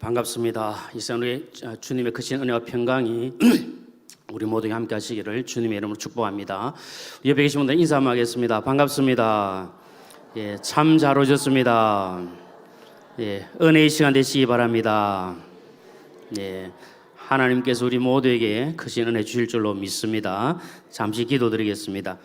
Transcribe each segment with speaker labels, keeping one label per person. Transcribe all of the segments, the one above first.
Speaker 1: 반갑습니다. 이 시간 우리 주님의 크신 은혜와 평강이 우리 모두에게 함께 하시기를 주님의 이름으로 축복합니다. 옆에 계신 분들 인사 한번 하겠습니다. 반갑습니다. 참 잘 오셨습니다. 은혜의 시간 되시기 바랍니다. 하나님께서 우리 모두에게 크신 은혜 주실 줄로 믿습니다. 잠시 기도드리겠습니다.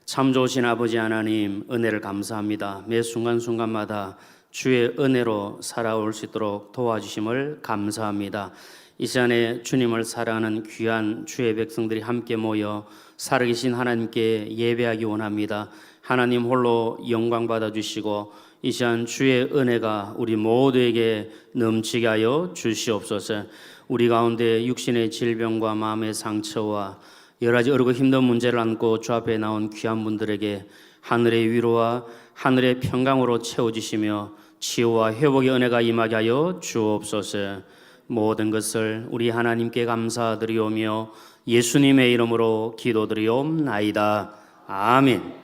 Speaker 1: 참 좋으신 아버지 하나님, 은혜를 감사합니다. 매 순간순간마다 주의 은혜로 살아올 수 있도록 도와주심을 감사합니다. 이 시간에 주님을 사랑하는 귀한 주의 백성들이 함께 모여 살아계신 하나님께 예배하기 원합니다. 하나님 홀로 영광 받아주시고 이 시간 주의 은혜가 우리 모두에게 넘치게 하여 주시옵소서. 우리 가운데 육신의 질병과 마음의 상처와 여러 가지 어렵고 힘든 문제를 안고 주 앞에 나온 귀한 분들에게 하늘의 위로와 하늘의 평강으로 채워주시며 치유와 회복의 은혜가 임하게 하여 주옵소서. 모든 것을 우리 하나님께 감사드리오며 예수님의 이름으로 기도드리옵나이다. 아멘.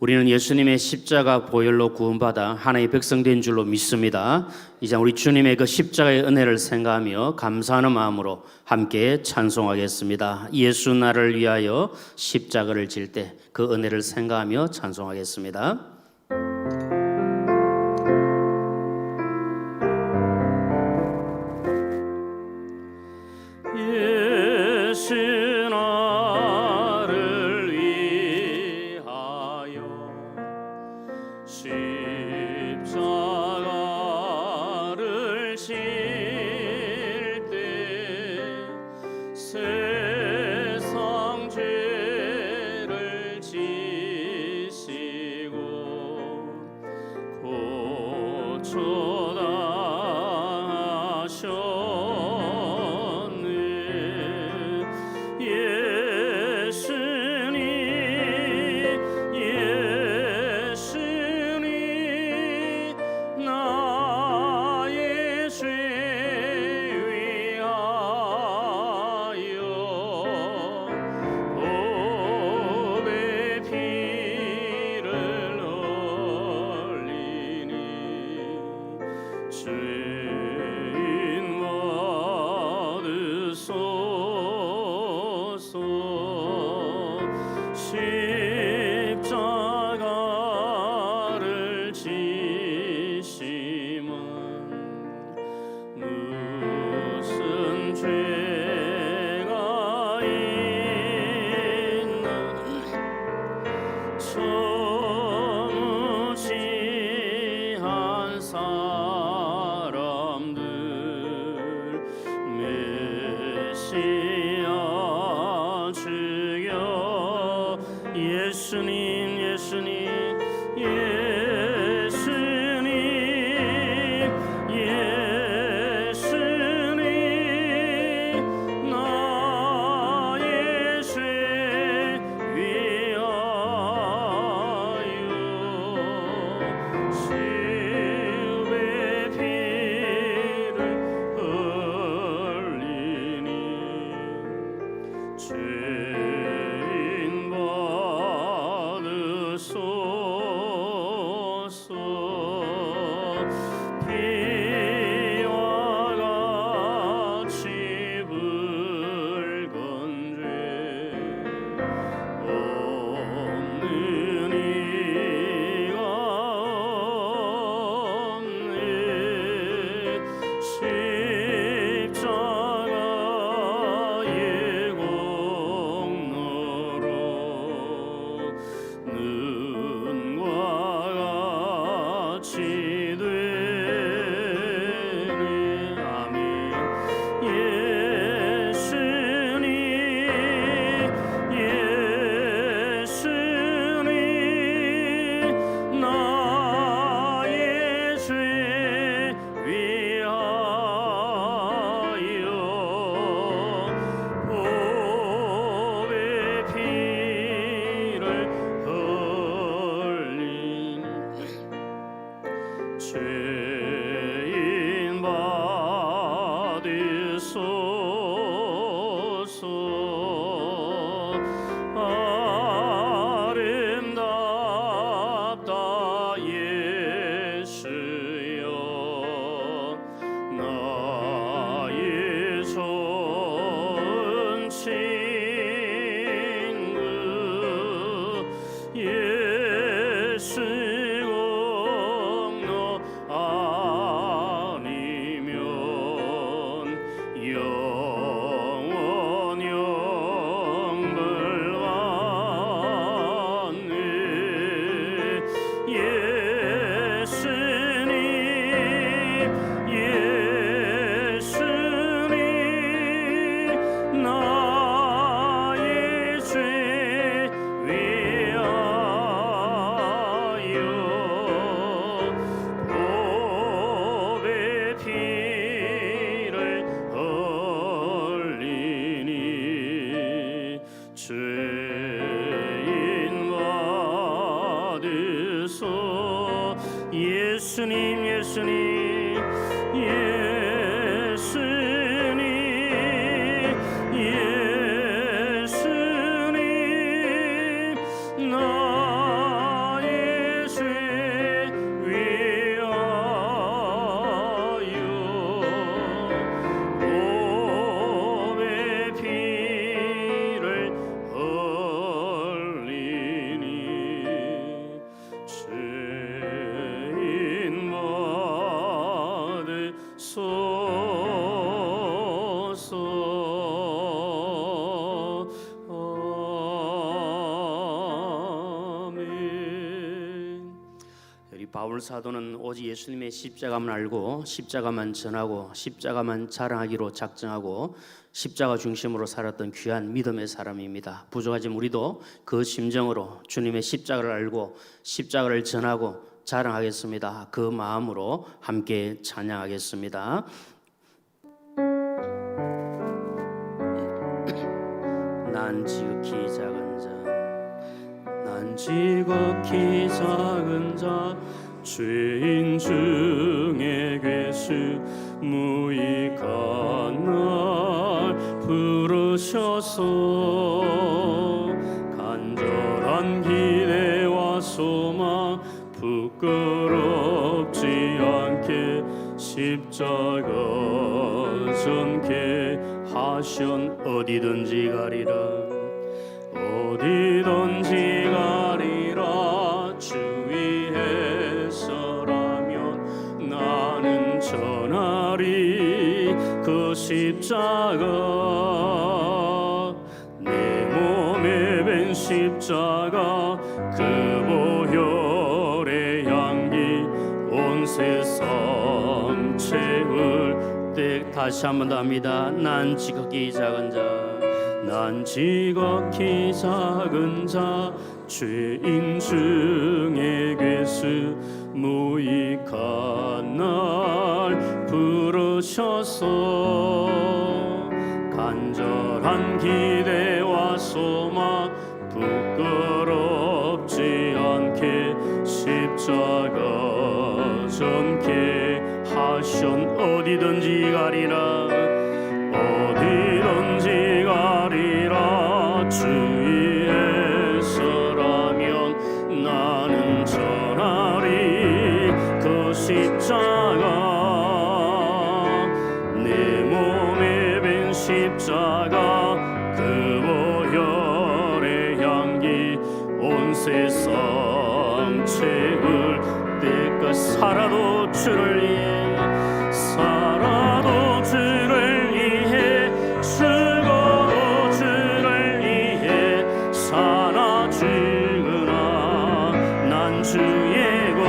Speaker 1: 우리는 예수님의 십자가 보혈로 구원받아 하나님의 백성 된 줄로 믿습니다. 이제 우리 주님의 그 십자가의 은혜를 생각하며 감사하는 마음으로 함께 찬송하겠습니다. 예수 나를 위하여 십자가를 질 때 그 은혜를 생각하며 찬송하겠습니다. 예수 나를 위하여 십자가를 질 때 세상 죄를 지시고 고초당하셨네. 예수님 나의 죄 위하여 법의 피를 흘리니 죄인 받으소서. 십자가를 지심은 무슨 죄가 있는 천무지한 사람들 메시아 주여. 예수님 예수님 예수님 예수님 나의 죄 위하여 십의 피를 흘리니 죄인 받으소서. 죄인 받으소. 예수님 예수님 예수님 예수님 나의 죄 위하여 몸의 피를 흘리니 죄인 받으소서. 아멘. 우리 바울 사도는 오직 예수님의 십자가만 알고 십자가만 전하고 십자가만 자랑하기로 작정하고 십자가 중심으로 살았던 귀한 믿음의 사람입니다. 부족하지만 우리도 그 심정으로 주님의 십자가를 알고 십자가를 전하고 자랑하겠습니다. 그 마음으로 함께 찬양하겠습니다. 난 지극히 작은 자, 난 지극히 작은 자, 죄인 중에 괴수 무익한 날 부르셔서 간절한 기대와 소망 부끄럽지 않게 십자가 전케 하신 어디든지 가리라 어디든지 가리라 주 위에서라면 나는 전하리 그 십자가 내 몸에 밴 십자가 그 보혈의 향기 온 세상 채울 때 다시 한 번 더 합니다. 난 지극히 작은 자, 난 지극히 작은 자, 죄인 중에 괴수 무익한 날 부르셔서 간절한 기대와 소망 부끄럽지 않게 십자가 전케 하신 어디든지 가리라 어디든지 가리라 주 위에서라면 나는 전하리 그 십자가 내 몸에 밴 십자가 그 보혈의 향기 온 세상 채울 때까지 살아도 주를 위해 살아도 주를 위해 죽어도 주를 위해 살아 죽으나 난 주의 것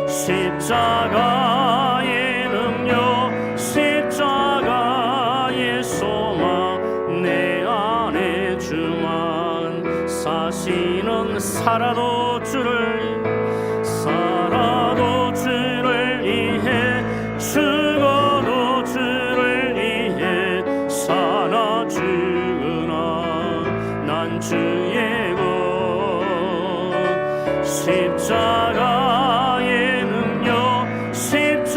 Speaker 1: 십자가의 능력 십자가의 소망 내 안에 주만 사시는 살아도 주를 살아도 주를 위해 죽어도 주를 위해 살아 죽으나 난 주의 것 십자가의 능력 십자가의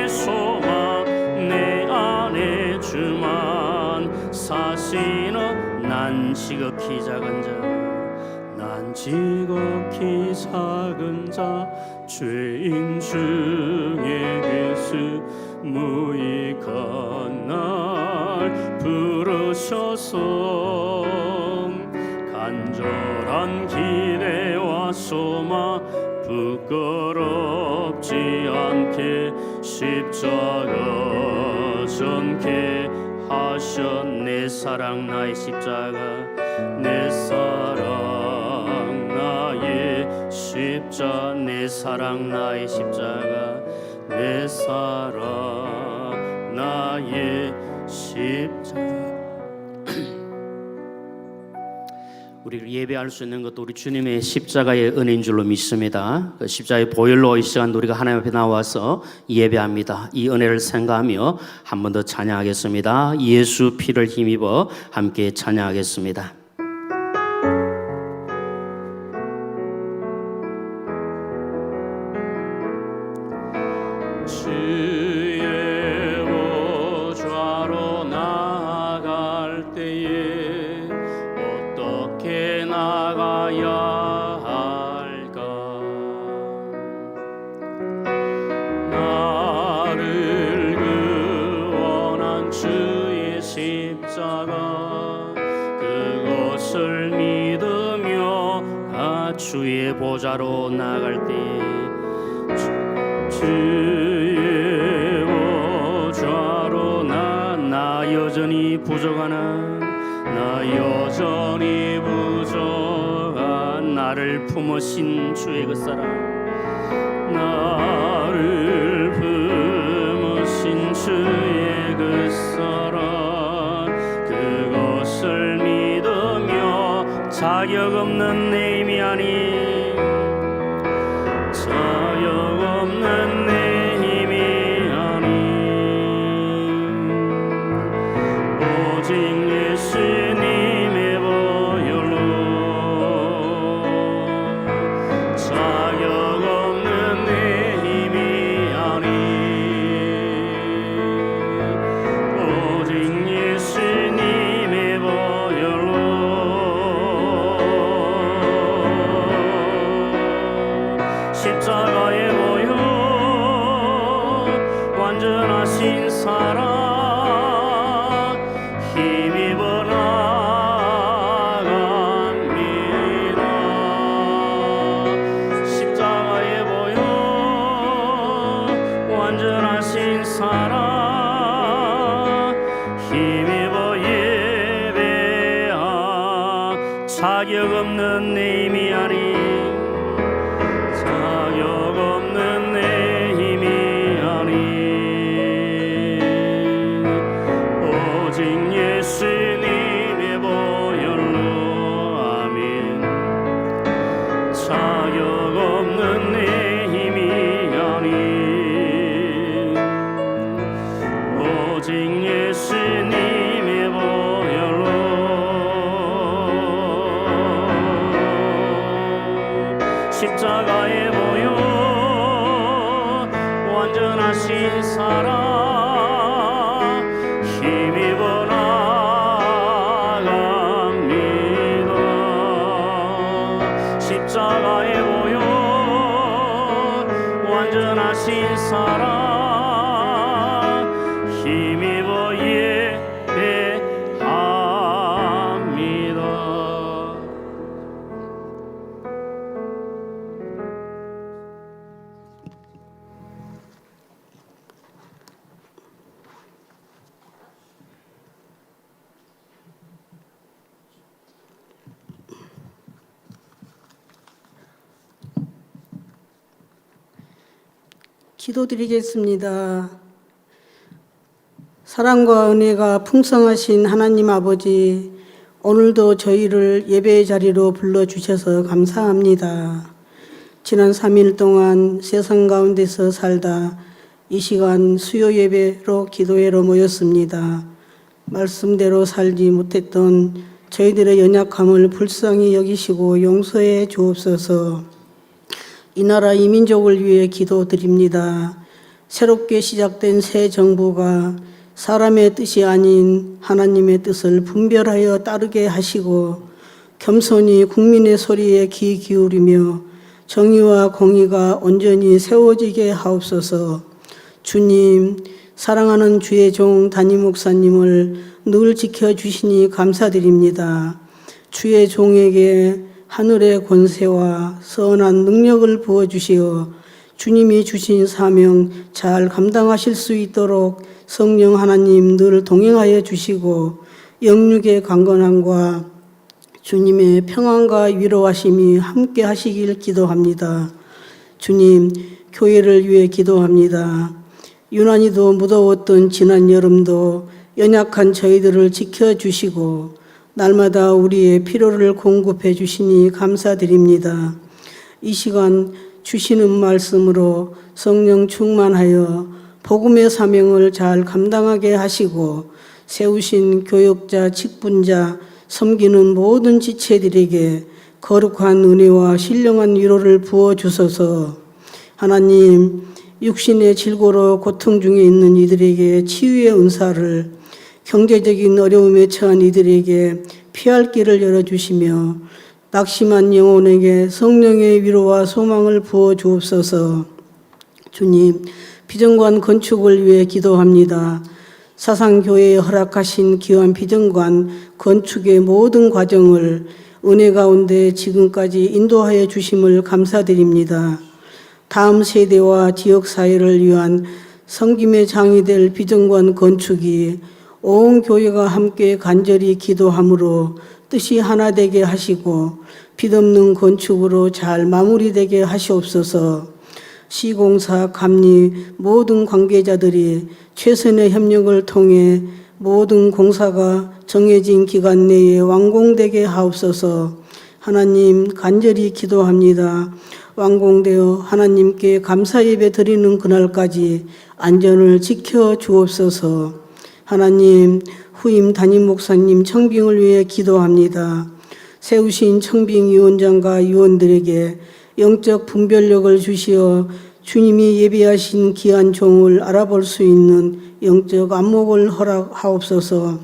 Speaker 1: 소망 내 안에 주만 사시는 난 지극히 작은 자 난 지극히 작은 자 죄인 중에 괴수 무익한 날 부르셔서 간절한 기대와 소망 부끄럽지 않게 십자가 전케 하신 내 사랑 나의 십자가 내 사랑 나의 십자가 내 사랑 나의 십자가 내 사랑 나의 십자가 우리를 예배할 수 있는 것도 우리 주님의 십자가의 은혜인 줄로 믿습니다. 그 십자가의 보혈로 이 시간 우리가 하나님 앞에 나와서 예배합니다. 이 은혜를 생각하며 한 번 더 찬양하겠습니다. 예수 피를 힘입어 함께 찬양하겠습니다. 주의 보좌로 나아갈 때에 어떻게 나가야 할까? 나를 구원한 주의 십자가 그것을 믿으며 주의 보좌로 나갈 때에 주의 보좌로 나 여전히 부족하나 나 여전히 부족한 나를 품으신 주의 그 사랑 나를 품으신 주의 그 사랑 그것을 믿으며 자격 없는 내 힘이 아닌 자격 없는 내 힘이 아닌 오직 예수님의 보혈로 자격 없는 내 힘이 아닌 오직 예수님의 보혈로 십자가의 보혈 완전하신 사랑 힘입어 나갑니다. 십자가의 보혈 완전하신 사랑 힘입어 예배하 자격 없는 내 힘이 아닌 자격 없는 내 힘이 아닌 오직 예수님의 보혈로 아멘 자격 없는 내 힘이 아닌 오직 예수님의 보혈로 십자가의 보혈 완전하신 사랑 힘입어 나갑니다. 십자가의 보혈 완전하신 사랑 힘입어 예배합니다.
Speaker 2: 기도드리겠습니다. 사랑과 은혜가 풍성하신 하나님 아버지, 오늘도 저희를 예배의 자리로 불러주셔서 감사합니다. 지난 3일 동안 세상 가운데서 살다 이 시간 수요 예배로 기도회로 모였습니다. 말씀대로 살지 못했던 저희들의 연약함을 불쌍히 여기시고 용서해 주옵소서. 이 나라 이 민족을 위해 기도드립니다. 새롭게 시작된 새 정부가 사람의 뜻이 아닌 하나님의 뜻을 분별하여 따르게 하시고 겸손히 국민의 소리에 귀 기울이며 정의와 공의가 온전히 세워지게 하옵소서. 주님, 사랑하는 주의 종 담임 목사님을 늘 지켜주시니 감사드립니다. 주의 종에게 하늘의 권세와 선한 능력을 부어주시어 주님이 주신 사명 잘 감당하실 수 있도록 성령 하나님 늘 동행하여 주시고 영육의 강건함과 주님의 평안과 위로하심이 함께 하시길 기도합니다. 주님, 교회를 위해 기도합니다. 유난히도 무더웠던 지난 여름도 연약한 저희들을 지켜주시고 날마다 우리의 필요를 공급해 주시니 감사드립니다. 이 시간 주시는 말씀으로 성령 충만하여 복음의 사명을 잘 감당하게 하시고 세우신 교역자, 직분자, 섬기는 모든 지체들에게 거룩한 은혜와 신령한 위로를 부어주소서. 하나님, 육신의 질고로 고통 중에 있는 이들에게 치유의 은사를, 경제적인 어려움에 처한 이들에게 피할 길을 열어주시며 낙심한 영혼에게 성령의 위로와 소망을 부어주옵소서. 주님, 비전관 건축을 위해 기도합니다. 사상교회에 허락하신 귀한 비전관 건축의 모든 과정을 은혜 가운데 지금까지 인도하여 주심을 감사드립니다. 다음 세대와 지역사회를 위한 섬김의 장이 될 비전관 건축이 온 교회가 함께 간절히 기도함으로 뜻이 하나 되게 하시고 빛없는 건축으로 잘 마무리되게 하시옵소서. 시공사, 감리 모든 관계자들이 최선의 협력을 통해 모든 공사가 정해진 기간 내에 완공되게 하옵소서. 하나님, 간절히 기도합니다. 완공되어 하나님께 감사 예배 드리는 그날까지 안전을 지켜 주옵소서. 하나님, 후임 담임 목사님 청빙을 위해 기도합니다. 세우신 청빙위원장과 위원들에게 영적 분별력을 주시어 주님이 예비하신 귀한 종을 알아볼 수 있는 영적 안목을 허락하옵소서.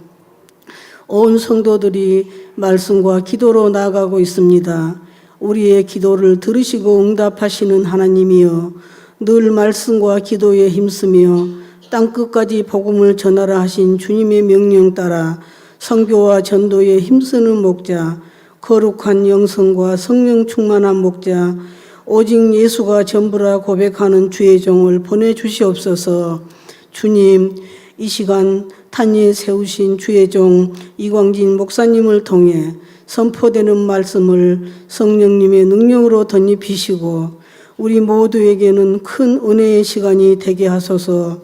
Speaker 2: 온 성도들이 말씀과 기도로 나아가고 있습니다. 우리의 기도를 들으시고 응답하시는 하나님이여, 늘 말씀과 기도에 힘쓰며 땅끝까지 복음을 전하라 하신 주님의 명령 따라 선교와 전도에 힘쓰는 목자, 거룩한 영성과 성령 충만한 목자, 오직 예수가 전부라 고백하는 주의 종을 보내주시옵소서. 주님, 이 시간 탄위에 세우신 주의 종 이광진 목사님을 통해 선포되는 말씀을 성령님의 능력으로 덧입히시고 우리 모두에게는 큰 은혜의 시간이 되게 하소서.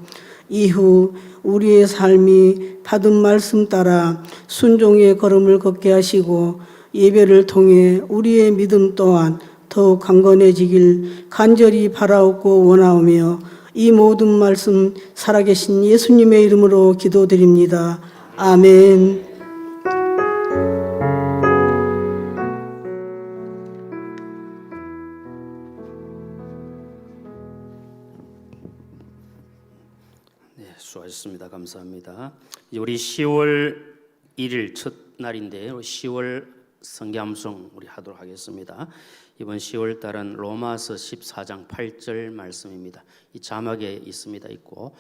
Speaker 2: 이후 우리의 삶이 받은 말씀 따라 순종의 걸음을 걷게 하시고 예배를 통해 우리의 믿음 또한 더욱 강건해지길 간절히 바라옵고 원하오며 이 모든 말씀 살아계신 예수님의 이름으로 기도드립니다. 아멘.
Speaker 1: 네, 수고하셨습니다. 감사합니다. 이제 우리 10월 1일 첫날인데 10월 성경함송 우리 하도록 하겠습니다. 이번 10월 달은 로마서 14장 8절 말씀입니다. 이 자막에 있습니다. 있고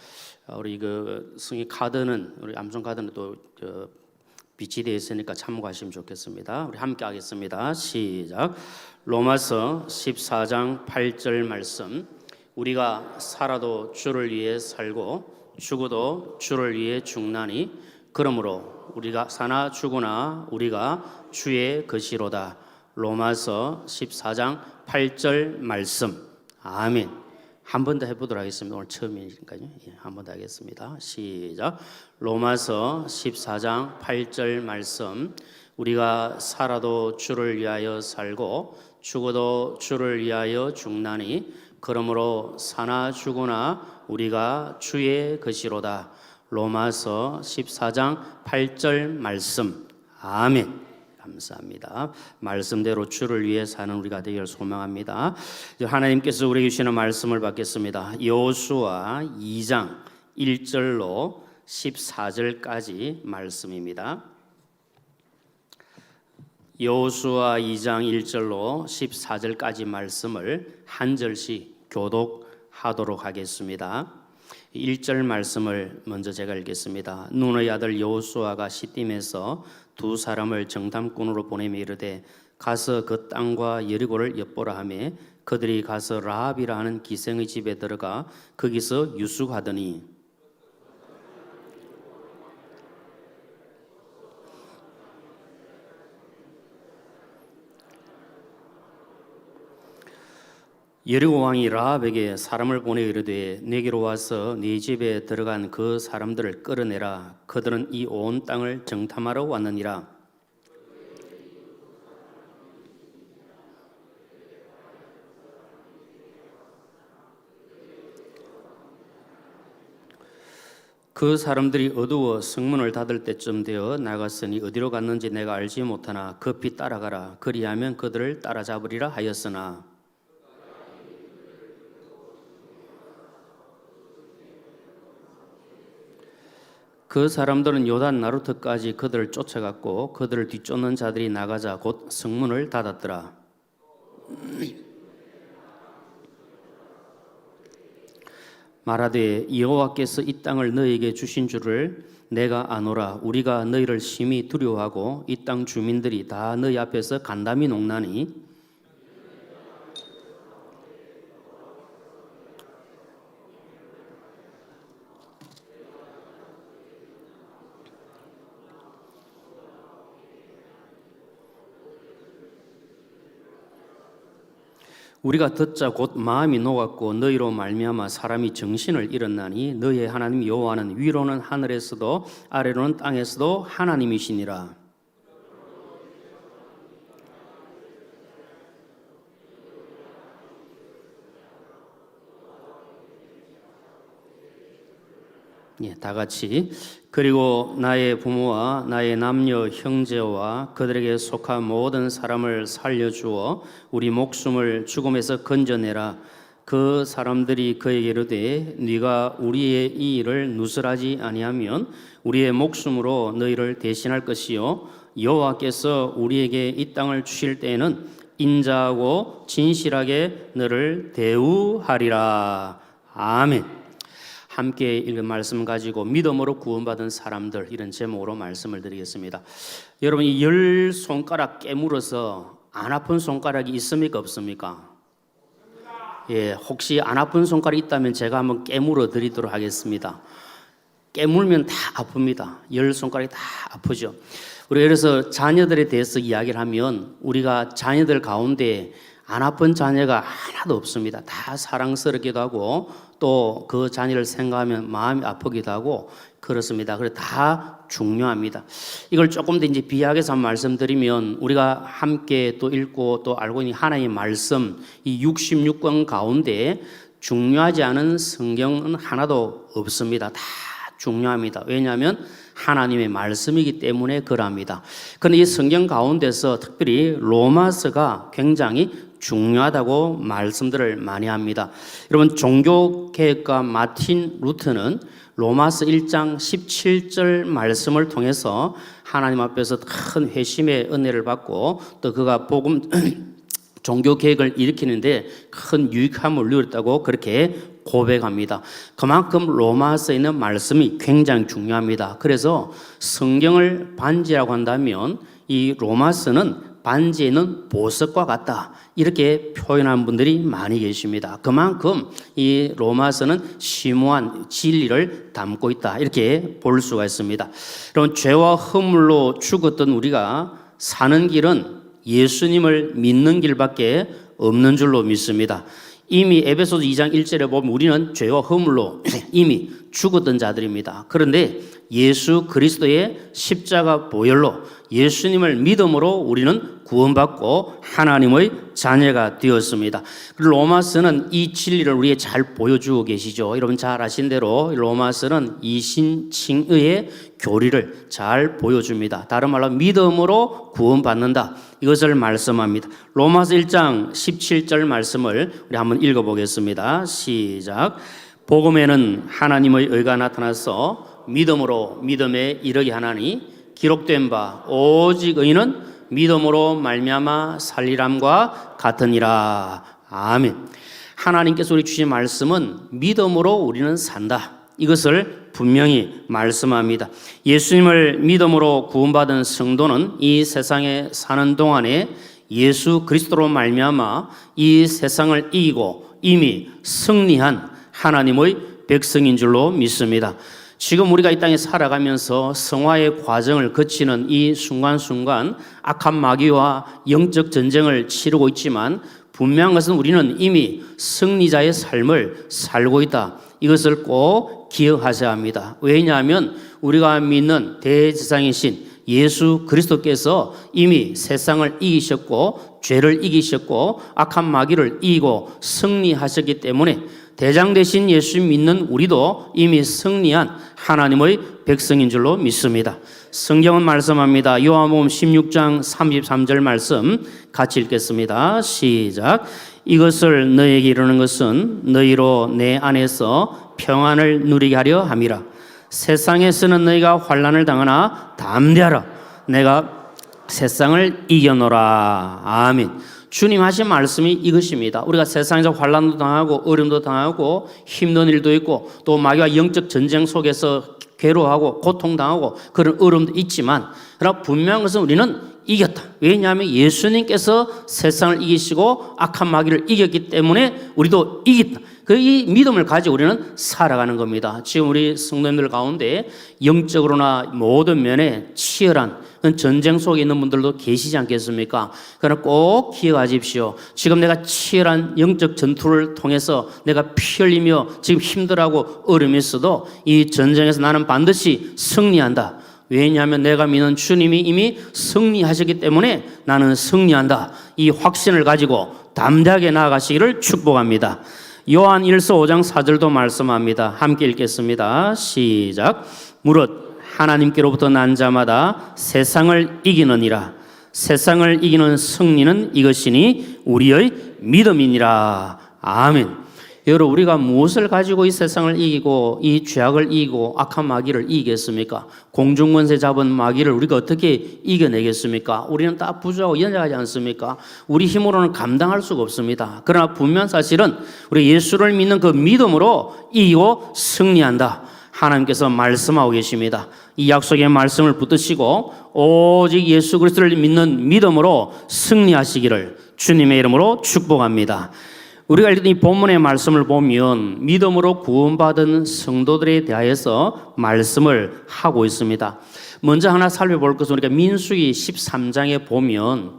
Speaker 1: 우리 그 성의 카드는 우리 암송 카드는 또 비치되어 있으니까 참고하시면 좋겠습니다. 우리 함께 하겠습니다. 시작. 로마서 14장 8절 말씀. 우리가 살아도 주를 위해 살고 죽어도 주를 위해 죽나니 그러므로 우리가 사나 죽으나 우리가 주의 것이로다. 로마서 14장 8절 말씀. 아멘. 한 번 더 해보도록 하겠습니다. 오늘 처음이니까요. 한 번 더 하겠습니다. 시작. 로마서 14장 8절 말씀. 우리가 살아도 주를 위하여 살고 죽어도 주를 위하여 죽나니 그러므로 사나 죽으나 우리가 주의 것이로다. 로마서 14장 8절 말씀. 아멘. 감사합니다. 말씀대로 주를 위해 사는 우리가 되기를 소망합니다. 하나님께서 우리에게 주시는 말씀을 받겠습니다. 여호수아 2장 1절로 14절까지 말씀입니다. 여호수아 2장 1절로 14절까지 말씀을 한 절씩 교독하도록 하겠습니다. 1절 말씀을 먼저 제가 읽겠습니다. 눈의 아들 여호수아가 시딤에서 두 사람을 정탐꾼으로 보내며 이르되 가서 그 땅과 여리고를 엿보라 하며 그들이 가서 라합이라 하는 기생의 집에 들어가 거기서 유숙하더니 여리고 왕이 라합에게 사람을 보내 이르되 내게로 와서 네 집에 들어간 그 사람들을 끌어내라. 그들은 이 온 땅을 정탐하러 왔느니라. 그 사람들이 어두워 성문을 닫을 때쯤 되어 나갔으니 어디로 갔는지 내가 알지 못하나 급히 따라가라. 그리하면 그들을 따라잡으리라 하였으나 그 사람들은 요단 나루트까지 그들을 쫓아갔고 그들을 뒤쫓는 자들이 나가자 곧 성문을 닫았더라. 말하되 여호와께서 이 땅을 너희에게 주신 줄을 내가 아노라. 우리가 너희를 심히 두려워하고 이 땅 주민들이 다 너희 앞에서 간담이 녹나니 우리가 듣자 곧 마음이 녹았고 너희로 말미암아 사람이 정신을 잃었나니 너희의 하나님 여호와는 위로는 하늘에서도 아래로는 땅에서도 하나님이시니라. 예, 다 같이. 그리고 나의 부모와 나의 남녀 형제와 그들에게 속한 모든 사람을 살려주어 우리 목숨을 죽음에서 건져내라. 그 사람들이 그에게 이르되 네가 우리의 이 일을 누설하지 아니하면 우리의 목숨으로 너희를 대신할 것이요 여호와께서 우리에게 이 땅을 주실 때에는 인자하고 진실하게 너를 대우하리라. 아멘. 함께 읽은 말씀 가지고 믿음으로 구원받은 사람들, 이런 제목으로 말씀을 드리겠습니다. 여러분, 이 10손가락 깨물어서 안 아픈 손가락이 있습니까 없습니까? 예, 혹시 안 아픈 손가락이 있다면 제가 한번 깨물어 드리도록 하겠습니다. 깨물면 다 아픕니다. 10손가락이 다 아프죠. 우리가 그래서 자녀들에 대해서 이야기를 하면 우리가 자녀들 가운데 안 아픈 자녀가 하나도 없습니다. 다 사랑스럽기도 하고 또 그 자녀를 생각하면 마음이 아프기도 하고 그렇습니다. 그래서 다 중요합니다. 이걸 조금 더 이제 비약해서 말씀드리면 우리가 함께 또 읽고 또 알고 있는 하나님의 말씀, 이 66권 가운데 중요하지 않은 성경은 하나도 없습니다. 다 중요합니다. 왜냐하면 하나님의 말씀이기 때문에 그럽니다. 그런데 이 성경 가운데서 특별히 로마서가 굉장히 중요하다고 말씀들을 많이 합니다. 여러분, 종교개혁가 마틴 루터는 로마서 1장 17절 말씀을 통해서 하나님 앞에서 큰 회심의 은혜를 받고 또 그가 복음 종교개혁을 일으키는데 큰 유익함을 누렸다고 그렇게 고백합니다. 그만큼 로마서에 있는 말씀이 굉장히 중요합니다. 그래서 성경을 반지라고 한다면 이 로마서는 반지에 있는 보석과 같다, 이렇게 표현하는 분들이 많이 계십니다. 그만큼 이 로마서는 심오한 진리를 담고 있다, 이렇게 볼 수가 있습니다. 그럼 죄와 허물로 죽었던 우리가 사는 길은 예수님을 믿는 길밖에 없는 줄로 믿습니다. 이미 에베소서 2장 1절에 보면 우리는 죄와 허물로 이미 죽었던 자들입니다. 그런데 예수 그리스도의 십자가 보혈로 예수님을 믿음으로 우리는 구원받고 하나님의 자녀가 되었습니다. 로마서는 이 진리를 우리에게 잘 보여주고 계시죠. 여러분 잘 아신 대로 로마서는 이신칭의의 교리를 잘 보여줍니다. 다른 말로 믿음으로 구원받는다, 이것을 말씀합니다. 로마서 1장 17절 말씀을 우리 한번 읽어보겠습니다. 시작. 복음에는 하나님의 의가 나타나서 믿음으로 믿음에 이르게 하나니 기록된 바 오직 의인은 믿음으로 말미암아 살리람과 같으니라. 아멘. 하나님께서 우리 주신 말씀은 믿음으로 우리는 산다, 이것을 분명히 말씀합니다. 예수님을 믿음으로 구원받은 성도는 이 세상에 사는 동안에 예수 그리스도로 말미암아 이 세상을 이기고 이미 승리한 하나님의 백성인 줄로 믿습니다. 지금 우리가 이 땅에 살아가면서 성화의 과정을 거치는 이 순간순간 악한 마귀와 영적 전쟁을 치르고 있지만 분명한 것은 우리는 이미 승리자의 삶을 살고 있다, 이것을 꼭 기억하셔야 합니다. 왜냐하면 우리가 믿는 대제사장이신 예수 그리스도께서 이미 세상을 이기셨고 죄를 이기셨고 악한 마귀를 이기고 승리하셨기 때문에 대장 되신 예수 믿는 우리도 이미 승리한 하나님의 백성인 줄로 믿습니다. 성경은 말씀합니다. 요한복음 16장 33절 말씀 같이 읽겠습니다. 시작. 이것을 너에게 이르는 것은 너희로 내 안에서 평안을 누리게 하려 함이라. 세상에서는 너희가 환난을 당하나 담대하라. 내가 세상을 이겨노라. 아멘. 주님 하신 말씀이 이것입니다. 우리가 세상에서 환난도 당하고 어려움도 당하고 힘든 일도 있고 또 마귀와 영적 전쟁 속에서 괴로워하고 고통당하고 그런 어려움도 있지만 그러나 분명한 것은 우리는 이겼다. 왜냐하면 예수님께서 세상을 이기시고 악한 마귀를 이겼기 때문에 우리도 이겼다. 이 믿음을 가지고 우리는 살아가는 겁니다. 지금 우리 성도님들 가운데 영적으로나 모든 면에 치열한 전쟁 속에 있는 분들도 계시지 않겠습니까? 그러나 꼭 기억하십시오. 지금 내가 치열한 영적 전투를 통해서 내가 피 흘리며 지금 힘들어하고 어려움이 있어도 이 전쟁에서 나는 반드시 승리한다. 왜냐하면 내가 믿는 주님이 이미 승리하셨기 때문에 나는 승리한다. 이 확신을 가지고 담대하게 나아가시기를 축복합니다. 요한 1서 5장 4절도 말씀합니다. 함께 읽겠습니다. 시작. 무릇 하나님께로부터 난 자마다 세상을 이기느니라. 세상을 이기는 승리는 이것이니 우리의 믿음이니라. 아멘. 여러분, 우리가 무엇을 가지고 이 세상을 이기고 이 죄악을 이기고 악한 마귀를 이기겠습니까? 공중권세 잡은 마귀를 우리가 어떻게 이겨내겠습니까? 우리는 다 부족하고 연약하지 않습니까? 우리 힘으로는 감당할 수가 없습니다. 그러나 분명한 사실은 우리 예수를 믿는 그 믿음으로 이기고 승리한다. 하나님께서 말씀하고 계십니다. 이 약속의 말씀을 붙드시고 오직 예수 그리스도를 믿는 믿음으로 승리하시기를 주님의 이름으로 축복합니다. 우리가 읽은 이 본문의 말씀을 보면 믿음으로 구원받은 성도들에 대하여서 말씀을 하고 있습니다. 먼저 하나 살펴볼 것은 우리가 민수기 13장에 보면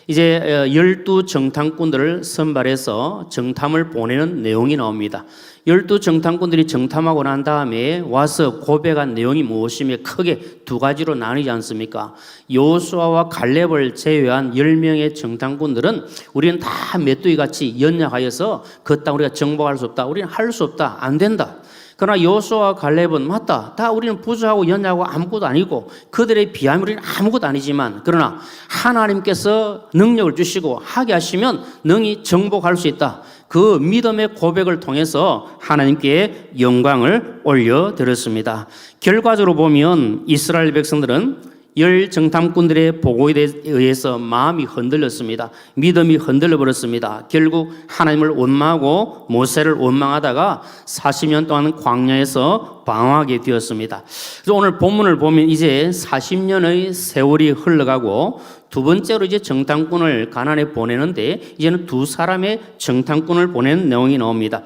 Speaker 1: 이제 12 정탐꾼들을 선발해서 정탐을 보내는 내용이 나옵니다. 12 정탐꾼들이 정탐하고 난 다음에 와서 고백한 내용이 무엇이며 크게 두 가지로 나뉘지 않습니까? 여호수아와 갈렙을 제외한 10명의 정탐꾼들은 우리는 다 메뚜기같이 연약하여서 그 땅 우리가 정복할 수 없다. 우리는 할 수 없다. 안 된다. 그러나 여호수아와 갈렙은 맞다. 다 우리는 부족하고 연약하고 아무것도 아니고 그들에 비하면 우리는 아무것도 아니지만 그러나 하나님께서 능력을 주시고 하게 하시면 능히 정복할 수 있다. 그 믿음의 고백을 통해서 하나님께 영광을 올려드렸습니다. 결과적으로 보면 이스라엘 백성들은 10 정탐꾼들의 보고에 의해서 마음이 흔들렸습니다. 믿음이 흔들려 버렸습니다. 결국 하나님을 원망하고 모세를 원망하다가 40년 동안 광야에서 방황하게 되었습니다. 그래서 오늘 본문을 보면 이제 40년의 세월이 흘러가고 두 번째로 이제 정탐꾼을 가나안에 보내는데 이제는 두 사람의 정탐꾼을 보내는 내용이 나옵니다.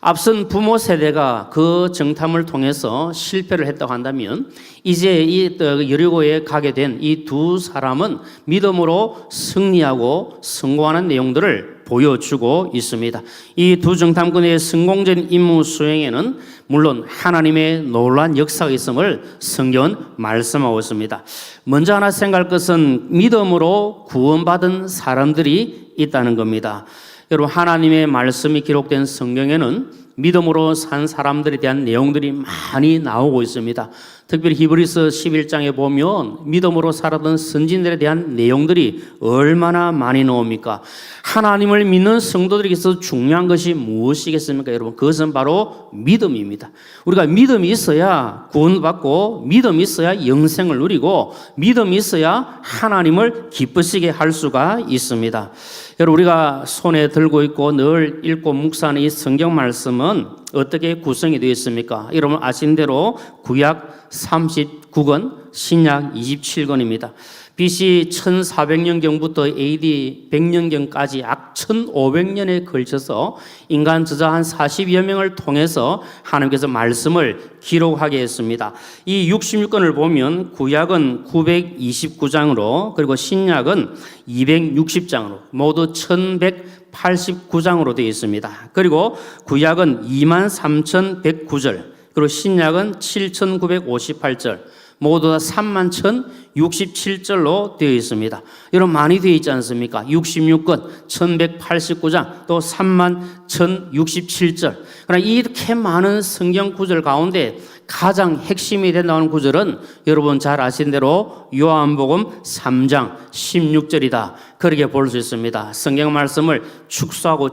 Speaker 1: 앞선 부모 세대가 그 정탐을 통해서 실패를 했다고 한다면 이제 이 여리고에 가게 된 이 두 사람은 믿음으로 승리하고 성공하는 내용들을 보여주고 있습니다. 이 두 정탐꾼의 성공적인 임무 수행에는 물론 하나님의 놀라운 역사가 있음을 성경은 말씀하고 있습니다. 먼저 하나 생각할 것은 믿음으로 구원받은 사람들이 있다는 겁니다. 여러분, 하나님의 말씀이 기록된 성경에는 믿음으로 산 사람들에 대한 내용들이 많이 나오고 있습니다. 특별히 히브리서 11장에 보면 믿음으로 살았던 선진들에 대한 내용들이 얼마나 많이 나옵니까? 하나님을 믿는 성도들에게 있어서 중요한 것이 무엇이겠습니까, 여러분? 그것은 바로 믿음입니다. 우리가 믿음이 있어야 구원받고 믿음이 있어야 영생을 누리고 믿음이 있어야 하나님을 기쁘시게 할 수가 있습니다. 여러분, 우리가 손에 들고 있고 늘 읽고 묵상하는 이 성경 말씀은 어떻게 구성이 되어 있습니까? 여러분 아시는 대로 구약 39권, 신약 27권입니다. BC 1400년경부터 AD 100년경까지 약 1500년에 걸쳐서 인간 저자 한 40여 명을 통해서 하나님께서 말씀을 기록하게 했습니다. 이 66권을 보면 구약은 929장으로 그리고 신약은 260장으로 모두 1189장으로 되어 있습니다. 그리고 구약은 23,109절 그리고 신약은 7,958절 모두 다 31,600 67절로 되어 있습니다. 여러분 많이 되어 있지 않습니까? 66권, 1189장, 또 31,067절. 그러나 이렇게 많은 성경 구절 가운데 가장 핵심이 된다는 구절은 여러분 잘 아신 대로 요한복음 3장 16절이다. 그렇게 볼 수 있습니다. 성경 말씀을 축소하고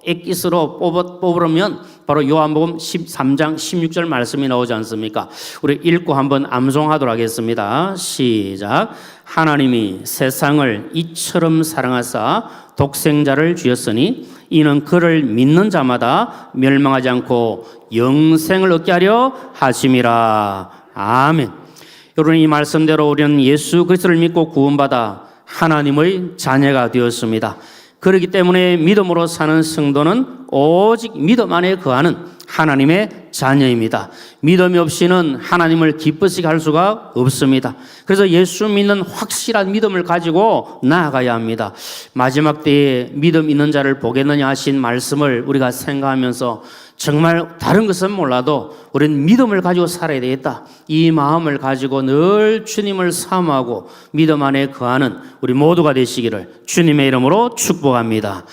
Speaker 1: 엑기스로 뽑으면 바로 요한복음 13장 16절 말씀이 나오지 않습니까? 우리 읽고 한번 암송하도록 하겠습니다. 시작. 하나님이 세상을 이처럼 사랑하사 독생자를 주셨으니 이는 그를 믿는 자마다 멸망하지 않고 영생을 얻게 하려 하심이라. 아멘. 여러분 이 말씀대로 우리는 예수 그리스도를 믿고 구원받아 하나님의 자녀가 되었습니다. 그렇기 때문에 믿음으로 사는 성도는 오직 믿음 안에 거하는 하나님의 자녀입니다. 믿음이 없이는 하나님을 기쁘시게 할 수가 없습니다. 그래서 예수 믿는 확실한 믿음을 가지고 나아가야 합니다. 마지막 때에 믿음 있는 자를 보겠느냐 하신 말씀을 우리가 생각하면서 정말 다른 것은 몰라도 우리는 믿음을 가지고 살아야 되겠다. 이 마음을 가지고 늘 주님을 사모하고 믿음 안에 거하는 우리 모두가 되시기를 주님의 이름으로 축복합니다.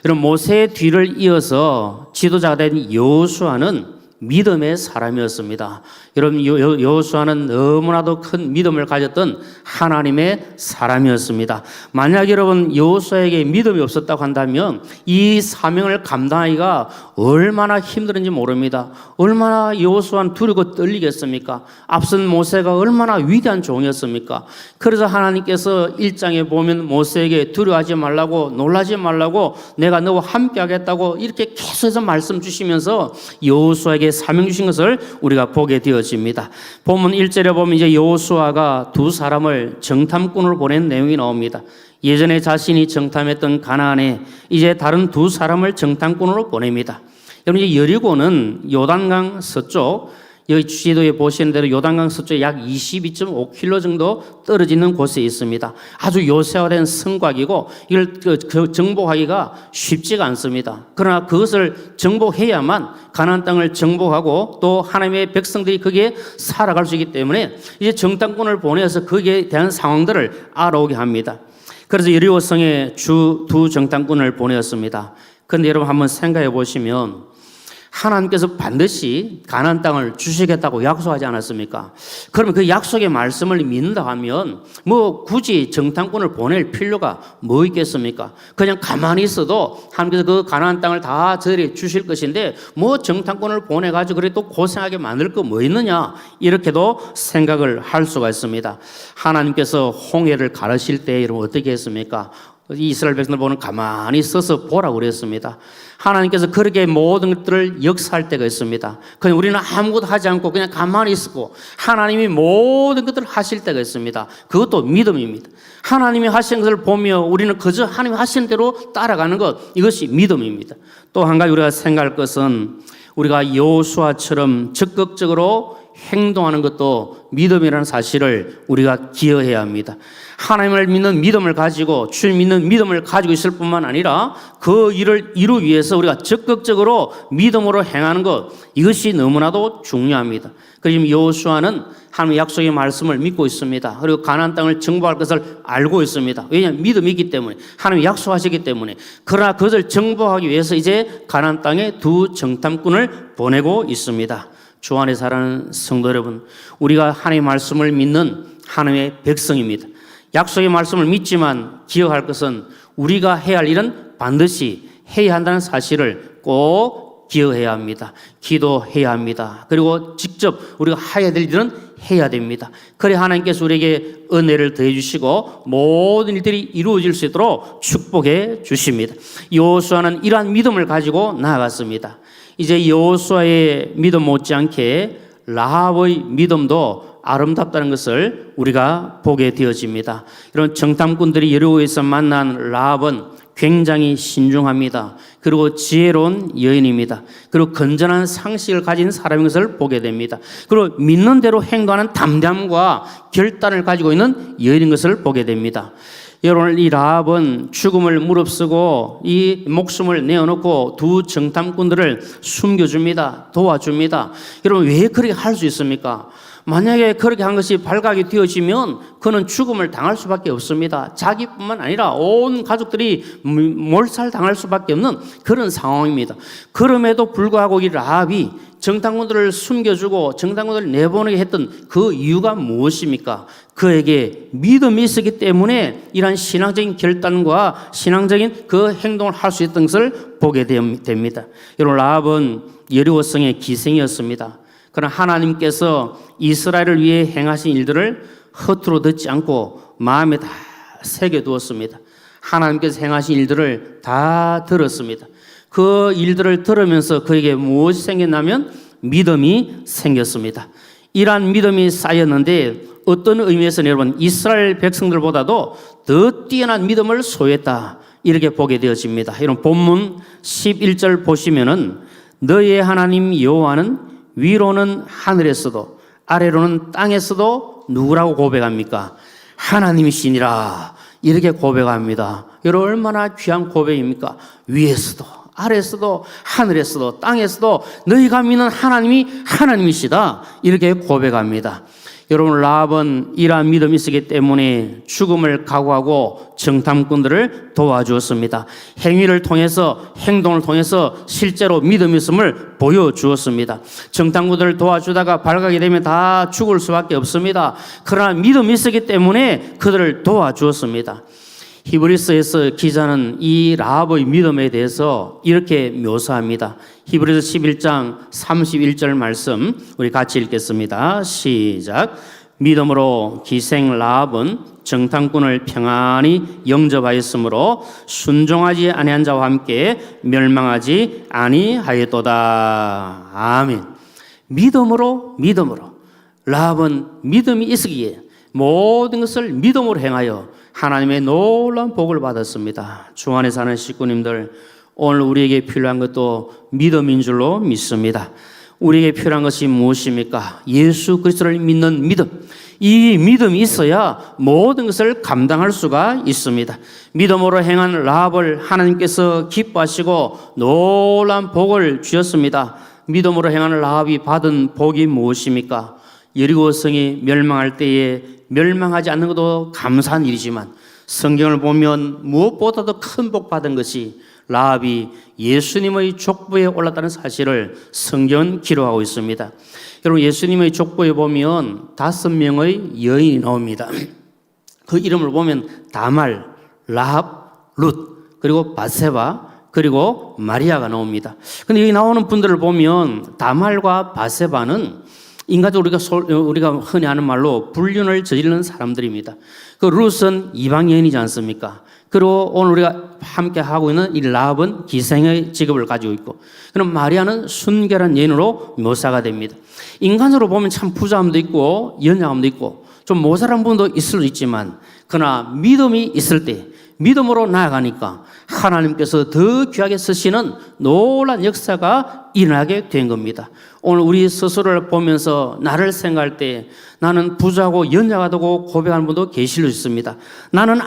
Speaker 1: 여러분 모세의 뒤를 이어서 지도자가 된 여호수아는 믿음의 사람이었습니다. 여러분 여호수아는 너무나도 큰 믿음을 가졌던 하나님의 사람이었습니다. 만약 여러분 여호수아에게 믿음이 없었다고 한다면 이 사명을 감당하기가 얼마나 힘들은지 모릅니다. 얼마나 여호수아는 두렵고 떨리겠습니까? 앞선 모세가 얼마나 위대한 종이었습니까? 그래서 하나님께서 1장에 보면 모세에게 두려워하지 말라고 놀라지 말라고 내가 너와 함께 하겠다고 이렇게 계속해서 말씀 주시면서 여호수아에게 사명 주신 것을 우리가 보게 되어집니다. 본문 1절에 보면 이제 여호수아가 두 사람을 정탐꾼으로 보낸 내용이 나옵니다. 예전에 자신이 정탐했던 가나안에 이제 다른 두 사람을 정탐꾼으로 보냅니다. 여러분 이제 여리고는 요단강 서쪽 여기 지도에 보시는 대로 요단강 서쪽에 약 22.5km 정도 떨어지는 곳에 있습니다. 아주 요새화된 성곽이고 이걸 정복하기가 쉽지가 않습니다. 그러나 그것을 정복해야만 가나안 땅을 정복하고 또 하나님의 백성들이 거기에 살아갈 수 있기 때문에 이제 정탐꾼을 보내서 거기에 대한 상황들을 알아오게 합니다. 그래서 여리고성에 두 정탐꾼을 보내었습니다. 그런데 여러분 한번 생각해 보시면 하나님께서 반드시 가나안 땅을 주시겠다고 약속하지 않았습니까? 그러면 그 약속의 말씀을 믿는다 하면 뭐 굳이 정탐꾼을 보낼 필요가 뭐 있겠습니까? 그냥 가만히 있어도 하나님께서 그 가나안 땅을 다 저리 주실 것인데 뭐 정탐꾼을 보내가지고 그래 또 고생하게 만들 거 뭐 있느냐 이렇게도 생각을 할 수가 있습니다. 하나님께서 홍해를 가르실 때 여러분 어떻게 했습니까? 이스라엘 백성들 보는 가만히 서서 보라고 그랬습니다. 하나님께서 그렇게 모든 것들을 역사할 때가 있습니다. 그냥 우리는 아무것도 하지 않고 그냥 가만히 있고 하나님이 모든 것들을 하실 때가 있습니다. 그것도 믿음입니다. 하나님이 하신 것을 보며 우리는 그저 하나님이 하신 대로 따라가는 것, 이것이 믿음입니다. 또 한 가지 우리가 생각할 것은 우리가 여호수아처럼 적극적으로 행동하는 것도 믿음이라는 사실을 우리가 기억해야 합니다. 하나님을 믿는 믿음을 가지고 주님 믿는 믿음을 가지고 있을 뿐만 아니라 그 일을 이루기 위해서 우리가 적극적으로 믿음으로 행하는 것, 이것이 너무나도 중요합니다. 그리고 여호수아는 하나님의 약속의 말씀을 믿고 있습니다. 그리고 가나안 땅을 정복할 것을 알고 있습니다. 왜냐하면 믿음이 있기 때문에, 하나님이 약속하시기 때문에. 그러나 그것을 정복하기 위해서 이제 가나안 땅에 두 정탐꾼을 보내고 있습니다. 주 안에 사랑하는 성도 여러분, 우리가 하나님의 말씀을 믿는 하나님의 백성입니다. 약속의 말씀을 믿지만 기억할 것은 우리가 해야 할 일은 반드시 해야 한다는 사실을 꼭 기억해야 합니다. 기도해야 합니다. 그리고 직접 우리가 해야 될 일은 해야 됩니다. 그래 하나님께서 우리에게 은혜를 더해 주시고 모든 일들이 이루어질 수 있도록 축복해 주십니다. 여호수아는 이러한 믿음을 가지고 나아갔습니다. 이제 여호수아의 믿음 못지않게 라합의 믿음도 아름답다는 것을 우리가 보게 되어집니다. 이런 정탐꾼들이 여리고에서 만난 라합은 굉장히 신중합니다. 그리고 지혜로운 여인입니다. 그리고 건전한 상식을 가진 사람인 것을 보게 됩니다. 그리고 믿는 대로 행동하는 담대함과 결단을 가지고 있는 여인인 것을 보게 됩니다. 여러분, 이 라합은 죽음을 무릅쓰고 이 목숨을 내어놓고 두 정탐꾼들을 숨겨줍니다. 도와줍니다. 여러분, 왜 그렇게 할 수 있습니까? 만약에 그렇게 한 것이 발각이 되어지면 그는 죽음을 당할 수밖에 없습니다. 자기뿐만 아니라 온 가족들이 몰살당할 수밖에 없는 그런 상황입니다. 그럼에도 불구하고 이 라합이 정탐꾼들을 숨겨주고 정탐꾼들을 내보내게 했던 그 이유가 무엇입니까? 그에게 믿음이 있었기 때문에 이러한 신앙적인 결단과 신앙적인 그 행동을 할 수 있던 것을 보게 됩니다. 여러분, 라합은 여리고성의 기생이었습니다. 그러나 하나님께서 이스라엘을 위해 행하신 일들을 허투루 듣지 않고 마음에 다 새겨두었습니다. 하나님께서 행하신 일들을 다 들었습니다. 그 일들을 들으면서 그에게 무엇이 생겼냐면 믿음이 생겼습니다. 이러한 믿음이 쌓였는데 어떤 의미에서는 여러분 이스라엘 백성들보다도 더 뛰어난 믿음을 소유했다, 이렇게 보게 되어집니다. 이런 본문 11절 보시면은 너의 하나님 여호와는 위로는 하늘에서도 아래로는 땅에서도 누구라고 고백합니까? 하나님이시니라, 이렇게 고백합니다. 여러분, 얼마나 귀한 고백입니까? 위에서도 아래에서도 하늘에서도 땅에서도 너희가 믿는 하나님이 하나님이시다, 이렇게 고백합니다. 여러분, 라합은 이러한 믿음이 있었기 때문에 죽음을 각오하고 정탐꾼들을 도와주었습니다. 행위를 통해서, 행동을 통해서 실제로 믿음이 있음을 보여주었습니다. 정탐꾼들을 도와주다가 발각이 되면 다 죽을 수밖에 없습니다. 그러나 믿음이 있었기 때문에 그들을 도와주었습니다. 히브리서에서 기자는 이 라합의 믿음에 대해서 이렇게 묘사합니다. 히브리서 11장 31절 말씀 우리 같이 읽겠습니다. 시작. 믿음으로 기생 라합은 정탐꾼을 평안히 영접하였으므로 순종하지 아니한 자와 함께 멸망하지 아니하였도다. 아멘. 믿음으로 라합은 믿음이 있었기에 모든 것을 믿음으로 행하여 하나님의 놀라운 복을 받았습니다. 주 안에 사는 식구님들, 오늘 우리에게 필요한 것도 믿음인 줄로 믿습니다. 우리에게 필요한 것이 무엇입니까? 예수 그리스도를 믿는 믿음. 이 믿음이 있어야 모든 것을 감당할 수가 있습니다. 믿음으로 행한 라합을 하나님께서 기뻐하시고 놀라운 복을 주셨습니다. 믿음으로 행한 라합이 받은 복이 무엇입니까? 여리고성이 멸망할 때에 멸망하지 않는 것도 감사한 일이지만 성경을 보면 무엇보다도 큰 복 받은 것이 라합이 예수님의 족보에 올랐다는 사실을 성경은 기록하고 있습니다. 여러분, 예수님의 족보에 보면 5명의 여인이 나옵니다. 그 이름을 보면 다말, 라합, 룻, 그리고 바세바, 그리고 마리아가 나옵니다. 근데 여기 나오는 분들을 보면 다말과 바세바는 인간적으로 우리가 흔히 하는 말로 불륜을 저지르는 사람들입니다. 그 룻은 이방 여인이지 않습니까? 그리고 오늘 우리가 함께 하고 있는 이 라합은 기생의 직업을 가지고 있고, 그럼 마리아는 순결한 여인으로 묘사가 됩니다. 인간적으로 보면 참 부자함도 있고 연약함도 있고 좀 모자란 부분도 있을 수 있지만, 그러나 믿음이 있을 때 믿음으로 나아가니까 하나님께서 더 귀하게 쓰시는 놀라운 역사가 일어나게 된 겁니다. 오늘 우리 스스로를 보면서 나를 생각할 때 나는 부자고 연약하다고 고백하는 분도 계실 수 있습니다. 나는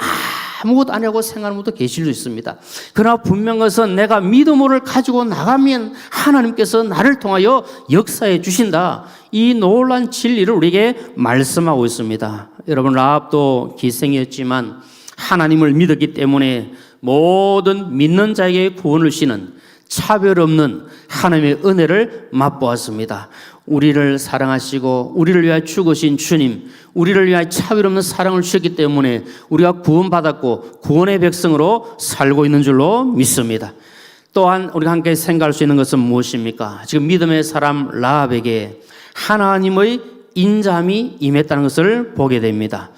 Speaker 1: 아무것도 아니라고 생각하는 분도 계실 수 있습니다. 그러나 분명한 것은 내가 믿음을 가지고 나가면 하나님께서 나를 통하여 역사해 주신다. 이 놀라운 진리를 우리에게 말씀하고 있습니다. 여러분, 라합도 기생이었지만 하나님을 믿었기 때문에 모든 믿는 자에게 구원을 주시는 차별 없는 하나님의 은혜를 맛보았습니다. 우리를 사랑하시고 우리를 위하여 죽으신 주님, 우리를 위하여 차별 없는 사랑을 주셨기 때문에 우리가 구원받았고 구원의 백성으로 살고 있는 줄로 믿습니다. 또한 우리가 함께 생각할 수 있는 것은 무엇입니까? 지금 믿음의 사람 라합에게 하나님의 인자함이 임했다는 것을 보게 됩니다.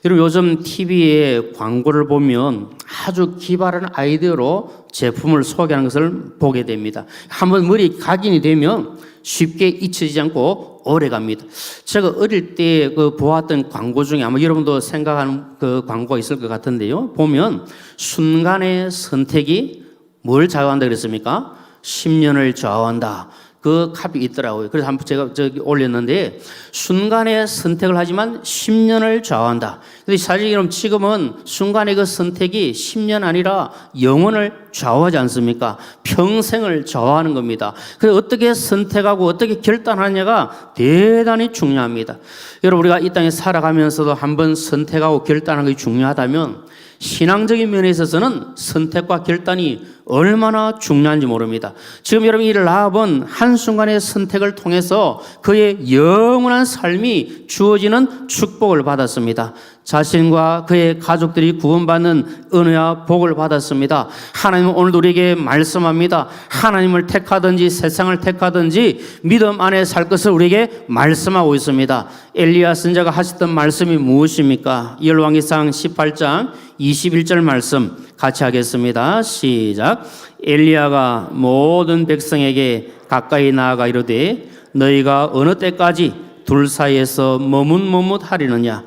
Speaker 1: 여러분, 요즘 TV에 광고를 보면 아주 기발한 아이디어로 제품을 소개하는 것을 보게 됩니다. 한번 머리 각인이 되면 쉽게 잊혀지지 않고 오래 갑니다. 제가 어릴 때 보았던 광고 중에 아마 여러분도 생각하는 그 광고가 있을 것 같은데요. 보면 순간의 선택이 뭘 좌우한다 그랬습니까? 10년을 좌우한다. 그 값이 있더라고요. 그래서 한번 제가 저기 올렸는데, 순간의 선택을 하지만 10년을 좌우한다. 근데 사실 그럼 지금은 순간의 그 선택이 10년 아니라 영원을 좌우하지 않습니까? 평생을 좌우하는 겁니다. 그래서 어떻게 선택하고 어떻게 결단하느냐가 대단히 중요합니다. 여러분, 우리가 이 땅에 살아가면서도 한번 선택하고 결단하는 것이 중요하다면 신앙적인 면에 있어서는 선택과 결단이 얼마나 중요한지 모릅니다. 지금 여러분, 이 라합은 한순간의 선택을 통해서 그의 영원한 삶이 주어지는 축복을 받았습니다. 자신과 그의 가족들이 구원받는 은혜와 복을 받았습니다. 하나님은 오늘도 우리에게 말씀합니다. 하나님을 택하든지 세상을 택하든지 믿음 안에 살 것을 우리에게 말씀하고 있습니다. 엘리야 선지자가 하셨던 말씀이 무엇입니까? 열왕기상 18장 21절 말씀 같이 하겠습니다. 시작. 엘리야가 모든 백성에게 가까이 나아가 이르되 너희가 어느 때까지 둘 사이에서 머뭇머뭇하리느냐?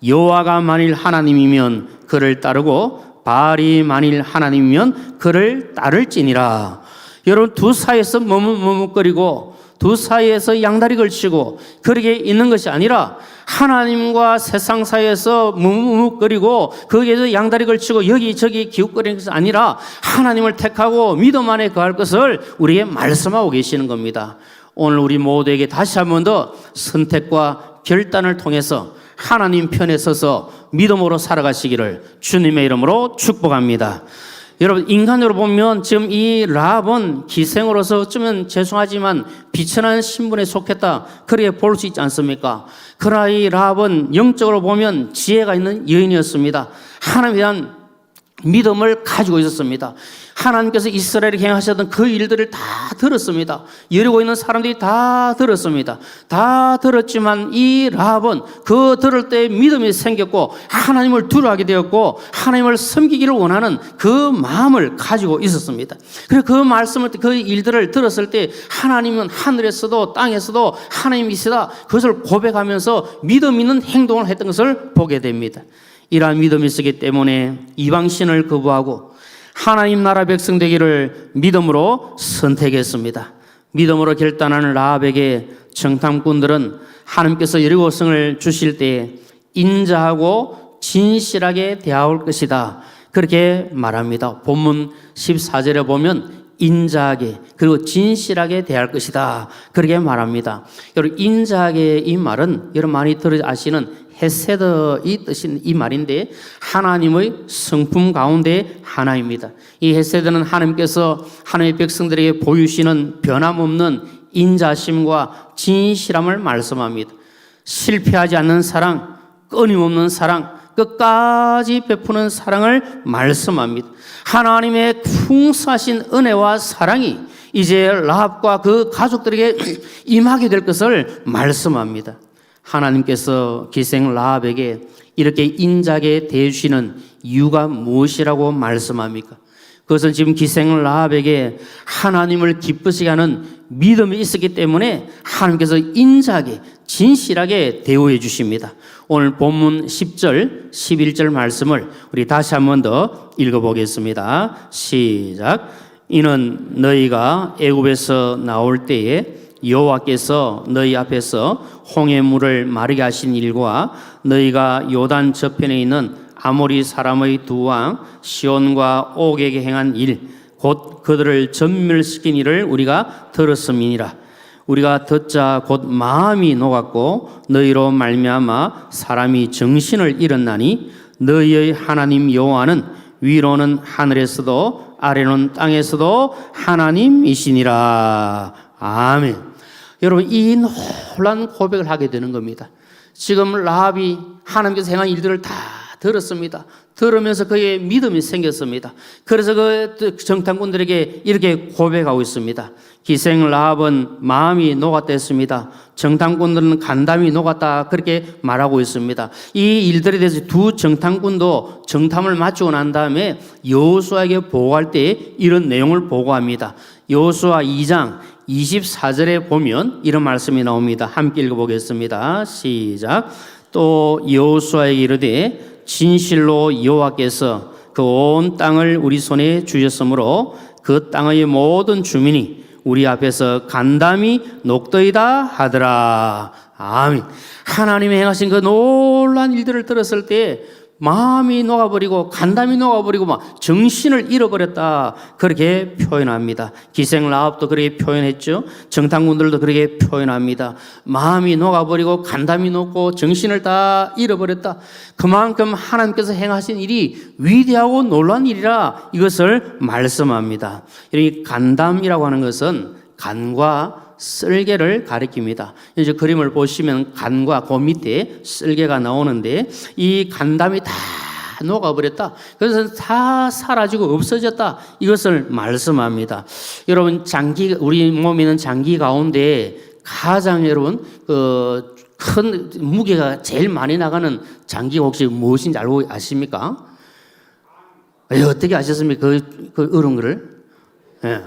Speaker 1: 여호와가 만일 하나님이면 그를 따르고 바알이 만일 하나님이면 그를 따를지니라. 여러분, 두 사이에서 머뭇머뭇거리고 두 사이에서 양다리 걸치고 그렇게 있는 것이 아니라 하나님과 세상 사이에서 머뭇머뭇거리고 거기에서 양다리 걸치고 여기저기 기웃거리는 것이 아니라 하나님을 택하고 믿음 안에 거할 것을 우리에게 말씀하고 계시는 겁니다. 오늘 우리 모두에게 다시 한 번 더 선택과 결단을 통해서 하나님 편에 서서 믿음으로 살아가시기를 주님의 이름으로 축복합니다. 여러분, 인간으로 보면 지금 이 라합은 기생으로서 어쩌면 죄송하지만 비천한 신분에 속했다, 그렇게 볼 수 있지 않습니까? 그러나 이 라합은 영적으로 보면 지혜가 있는 여인이었습니다. 하나님에 대한 믿음을 가지고 있었습니다. 하나님께서 이스라엘에게 행하셨던 그 일들을 다 들었습니다. 여리고 있는 사람들이 다 들었습니다. 다 들었지만 이 라합은 그 들을 때 믿음이 생겼고 하나님을 두려워하게 되었고 하나님을 섬기기를 원하는 그 마음을 가지고 있었습니다. 그래서 그 말씀을, 그 일들을 들었을 때 하나님은 하늘에서도 땅에서도 하나님이시다, 그것을 고백하면서 믿음 있는 행동을 했던 것을 보게 됩니다. 이러한 믿음이 있었기 때문에 이방신을 거부하고 하나님 나라 백성 되기를 믿음으로 선택했습니다. 믿음으로 결단하는 라합에게 정탐꾼들은 하나님께서 여리고성을 주실 때 인자하고 진실하게 대하올 것이다, 그렇게 말합니다. 본문 14절에 보면 인자하게 그리고 진실하게 대할 것이다, 그렇게 말합니다. 여러분, 인자하게 이 말은 여러분 많이 들어 아시는 헤세드의 뜻인 이 말인데 하나님의 성품 가운데 하나입니다. 이 헤세드는 하나님께서 하나님의 백성들에게 보여주시는 변함없는 인자심과 진실함을 말씀합니다. 실패하지 않는 사랑, 끊임없는 사랑, 끝까지 베푸는 사랑을 말씀합니다. 하나님의 풍성하신 은혜와 사랑이 이제 라합과 그 가족들에게 임하게 될 것을 말씀합니다. 하나님께서 기생 라합에게 이렇게 인자하게 대해주시는 이유가 무엇이라고 말씀합니까? 그것은 지금 기생 라합에게 하나님을 기쁘시게 하는 믿음이 있었기 때문에 하나님께서 인자하게 진실하게 대우해 주십니다. 오늘 본문 10절 11절 말씀을 우리 다시 한 번 더 읽어보겠습니다. 시작. 이는 너희가 애굽에서 나올 때에 여호와께서 너희 앞에서 홍해물을 마르게 하신 일과 너희가 요단 저편에 있는 아모리 사람의 두 왕 시온과 옥에게 행한 일, 곧 그들을 전멸시킨 일을 우리가 들었음이니라. 우리가 듣자 곧 마음이 녹았고 너희로 말미암아 사람이 정신을 잃었나니 너희의 하나님 여호와는 위로는 하늘에서도 아래로는 땅에서도 하나님이시니라. 아멘. 여러분, 이 놀라운 고백을 하게 되는 겁니다. 지금 라합이 하나님께서 행한 일들을 다 들었습니다. 들으면서 그의 믿음이 생겼습니다. 그래서 그 정탐꾼들에게 이렇게 고백하고 있습니다. 기생 라합은 마음이 녹았다 했습니다. 정탐꾼들은 간담이 녹았다, 그렇게 말하고 있습니다. 이 일들에 대해서 두 정탐꾼도 정탐을 마치고 난 다음에 여호수아에게 보고할 때 이런 내용을 보고합니다. 여호수아 2장 24절에 보면 이런 말씀이 나옵니다. 함께 읽어보겠습니다. 시작. 또 여호수아에게 이르되 진실로 여호와께서 그 온 땅을 우리 손에 주셨으므로 그 땅의 모든 주민이 우리 앞에서 간담이 녹더이다 하더라. 아멘. 하나님이 행하신 그 놀라운 일들을 들었을 때 마음이 녹아버리고 간담이 녹아버리고 막 정신을 잃어버렸다, 그렇게 표현합니다. 기생 라합도 그렇게 표현했죠. 정탐꾼들도 그렇게 표현합니다. 마음이 녹아버리고 간담이 녹고 정신을 다 잃어버렸다. 그만큼 하나님께서 행하신 일이 위대하고 놀라운 일이라 이것을 말씀합니다. 이 간담이라고 하는 것은 간과 쓸개를 가리킵니다. 이제 그림을 보시면 간과 그 밑에 쓸개가 나오는데 이 간담이 다 녹아버렸다. 그래서 다 사라지고 없어졌다. 이것을 말씀합니다. 여러분, 우리 몸에 있는 장기 가운데 가장 여러분 큰 무게가 제일 많이 나가는 장기가 혹시 무엇인지 알고 아십니까? 어떻게 아셨습니까? 그 어려운 거를? 예.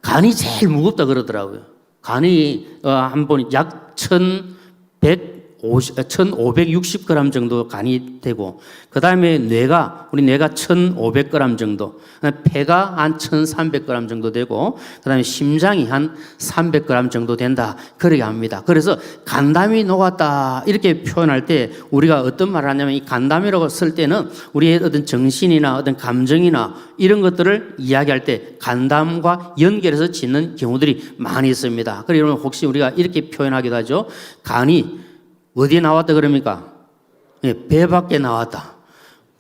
Speaker 1: 간이 제일 무겁다 그러더라고요. 간이 한 번 약 1,560g 정도 간이 되고, 그 다음에 우리 뇌가 1,500g 정도, 폐가 한 1,300g 정도 되고, 그 다음에 심장이 한 300g 정도 된다, 그렇게 합니다. 그래서 간담이 녹았다 이렇게 표현할 때 우리가 어떤 말을 하냐면, 이 간담이라고 쓸 때는 우리의 어떤 정신이나 어떤 감정이나 이런 것들을 이야기할 때 간담과 연결해서 짓는 경우들이 많이 있습니다. 그래서 여러분, 혹시 우리가 이렇게 표현하기도 하죠. 간이 어디에 나왔다 그럽니까? 예, 배 밖에 나왔다.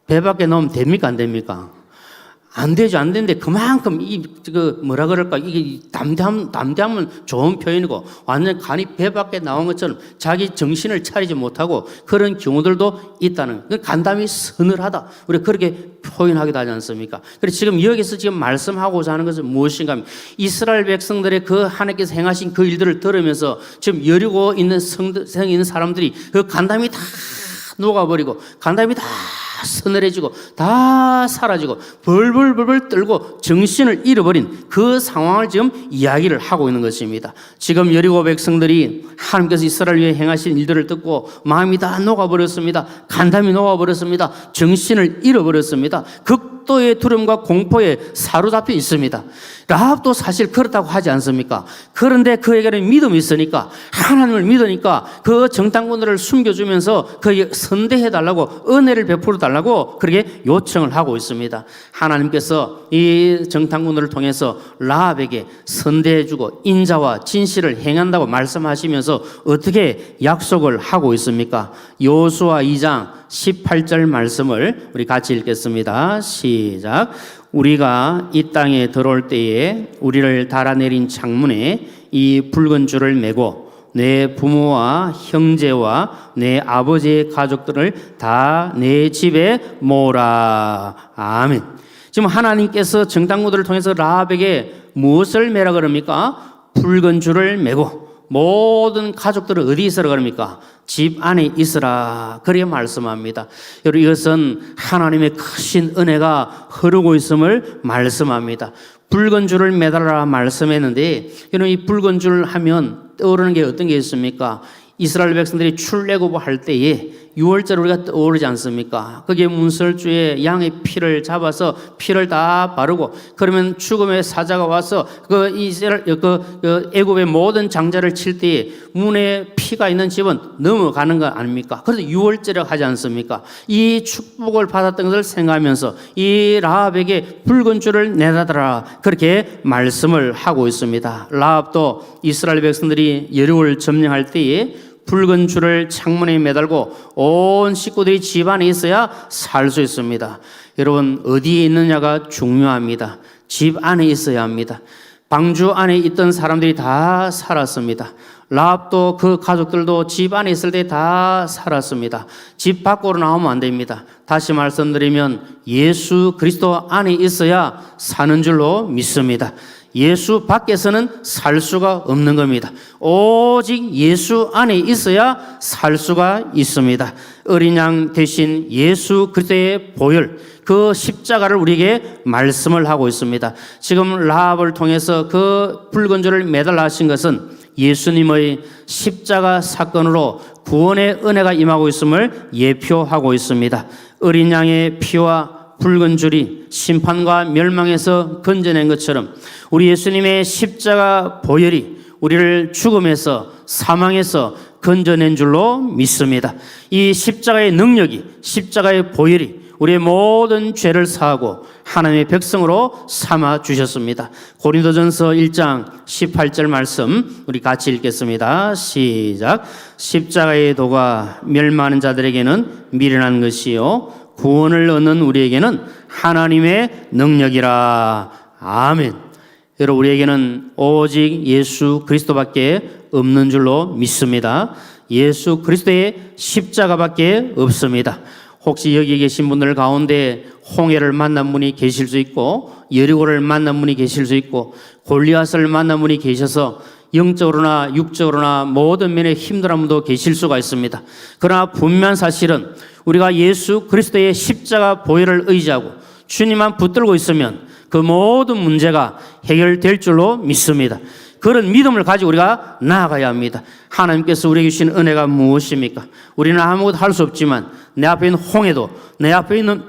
Speaker 1: 배 밖에 나오면 됩니까? 안 됩니까? 안 되죠. 안 되는데 그만큼 뭐라 그럴까? 이게 담대함은 좋은 표현이고, 완전 간이 배 밖에 나온 것처럼 자기 정신을 차리지 못하고 그런 경우들도 있다는, 간담이 서늘하다. 우리가 그렇게 표현하기도 하지 않습니까? 그래서 지금 여기서 지금 말씀하고자 하는 것은 무엇인가 하면, 이스라엘 백성들의 그 하나님께서 행하신 그 일들을 들으면서 지금 여리고 있는 성에 있는 사람들이 그 간담이 다 녹아버리고 간담이 다 서늘해지고 다 사라지고 벌벌벌벌 떨고 정신을 잃어버린 그 상황을 지금 이야기를 하고 있는 것입니다. 지금 여리고 백성들이 하나님께서 이스라엘 위해 행하신 일들을 듣고 마음이 다 녹아버렸습니다. 간담이 녹아버렸습니다. 정신을 잃어버렸습니다. 극도의 두려움과 공포에 사로잡혀 있습니다. 라합도 사실 그렇다고 하지 않습니까? 그런데 그에게는 믿음이 있으니까, 하나님을 믿으니까 그 정탐꾼들을 숨겨주면서 그에게 선대해달라고, 은혜를 베풀어달라고 그렇게 요청을 하고 있습니다. 하나님께서 이 정탐꾼들을 통해서 라합에게 선대해주고 인자와 진실을 행한다고 말씀하시면서 어떻게 약속을 하고 있습니까? 여호수아 2장 18절 말씀을 우리 같이 읽겠습니다. 시작. 우리가 이 땅에 들어올 때에 우리를 달아내린 창문에 이 붉은 줄을 매고 내 부모와 형제와 내 아버지의 가족들을 다 내 집에 모으라. 아멘. 지금 하나님께서 정탐꾼들을 통해서 라합에게 무엇을 매라 그럽니까? 붉은 줄을 매고 모든 가족들은 어디 있으라 그럽니까? 집 안에 있으라, 그렇게 말씀합니다. 여러분, 이것은 하나님의 크신 은혜가 흐르고 있음을 말씀합니다. 붉은 줄을 매달라 말씀했는데, 여러분, 이 붉은 줄 하면 떠오르는 게 어떤 게 있습니까? 이스라엘 백성들이 출애굽할 때에 6월절 우리가 떠오르지 않습니까? 거기에 문설주에 양의 피를 잡아서 피를 다 바르고, 그러면 죽음의 사자가 와서 애굽의 모든 장자를 칠 때에 문에 피가 있는 집은 넘어가는 거 아닙니까? 그래서 6월절이라고 하지 않습니까? 이 축복을 받았던 것을 생각하면서 이 라합에게 붉은 줄을 내다더라, 그렇게 말씀을 하고 있습니다. 라합도 이스라엘 백성들이 여리고를 점령할 때에 붉은 줄을 창문에 매달고 온 식구들이 집 안에 있어야 살 수 있습니다. 여러분, 어디에 있느냐가 중요합니다. 집 안에 있어야 합니다. 방주 안에 있던 사람들이 다 살았습니다. 라합도 그 가족들도 집 안에 있을 때 다 살았습니다. 집 밖으로 나오면 안 됩니다. 다시 말씀드리면 예수 그리스도 안에 있어야 사는 줄로 믿습니다. 예수 밖에서는 살 수가 없는 겁니다. 오직 예수 안에 있어야 살 수가 있습니다. 어린 양 대신 예수 그리스도의 보혈, 그 십자가를 우리에게 말씀을 하고 있습니다. 지금 라합을 통해서 그 붉은 줄을 매달라 하신 것은 예수님의 십자가 사건으로 구원의 은혜가 임하고 있음을 예표하고 있습니다. 어린 양의 피와 붉은 줄이 심판과 멸망에서 건져낸 것처럼 우리 예수님의 십자가 보혈이 우리를 죽음에서, 사망에서, 건져낸 줄로 믿습니다. 이 십자가의 능력이, 십자가의 보혈이 우리의 모든 죄를 사하고 하나님의 백성으로 삼아 주셨습니다. 고린도전서 1장 18절 말씀 우리 같이 읽겠습니다. 시작. 십자가의 도가 멸망하는 자들에게는 미련한 것이요 구원을 얻는 우리에게는 하나님의 능력이라. 아멘. 여러분, 우리에게는 오직 예수 그리스도밖에 없는 줄로 믿습니다. 예수 그리스도의 십자가밖에 없습니다. 혹시 여기 계신 분들 가운데 홍해를 만난 분이 계실 수 있고 여리고를 만난 분이 계실 수 있고 골리앗을 만난 분이 계셔서 영적으로나 육적으로나 모든 면에 힘들한 분도 계실 수가 있습니다. 그러나 분명한 사실은 우리가 예수 그리스도의 십자가 보혈을 의지하고 주님만 붙들고 있으면 그 모든 문제가 해결될 줄로 믿습니다. 그런 믿음을 가지고 우리가 나아가야 합니다. 하나님께서 우리에게 주신 은혜가 무엇입니까? 우리는 아무것도 할 수 없지만 내 앞에 있는 홍해도, 내 앞에 있는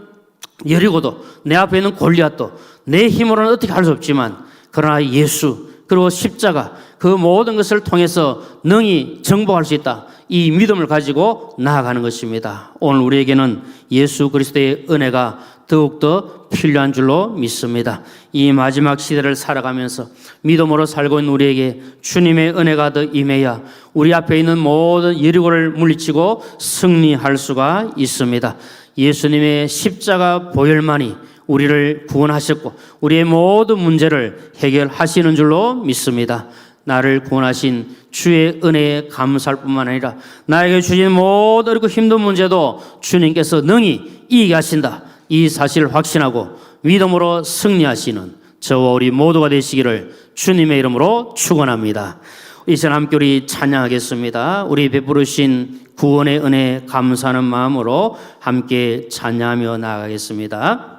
Speaker 1: 여리고도, 내 앞에 있는 골리앗도 내 힘으로는 어떻게 할 수 없지만 그러나 예수 그리고 십자가 그 모든 것을 통해서 능히 정복할 수 있다. 이 믿음을 가지고 나아가는 것입니다. 오늘 우리에게는 예수 그리스도의 은혜가 더욱더 필요한 줄로 믿습니다. 이 마지막 시대를 살아가면서 믿음으로 살고 있는 우리에게 주님의 은혜가 더 임해야 우리 앞에 있는 모든 여리고를 물리치고 승리할 수가 있습니다. 예수님의 십자가 보혈만이 우리를 구원하셨고 우리의 모든 문제를 해결하시는 줄로 믿습니다. 나를 구원하신 주의 은혜에 감사할 뿐만 아니라 나에게 주신 모든 어렵고 힘든 문제도 주님께서 능히 이기게 하신다. 이 사실을 확신하고 믿음으로 승리하시는 저와 우리 모두가 되시기를 주님의 이름으로 축원합니다. 이 시간 함께 우리 찬양하겠습니다. 우리 베푸르신 구원의 은혜에 감사하는 마음으로 함께 찬양하며 나아가겠습니다.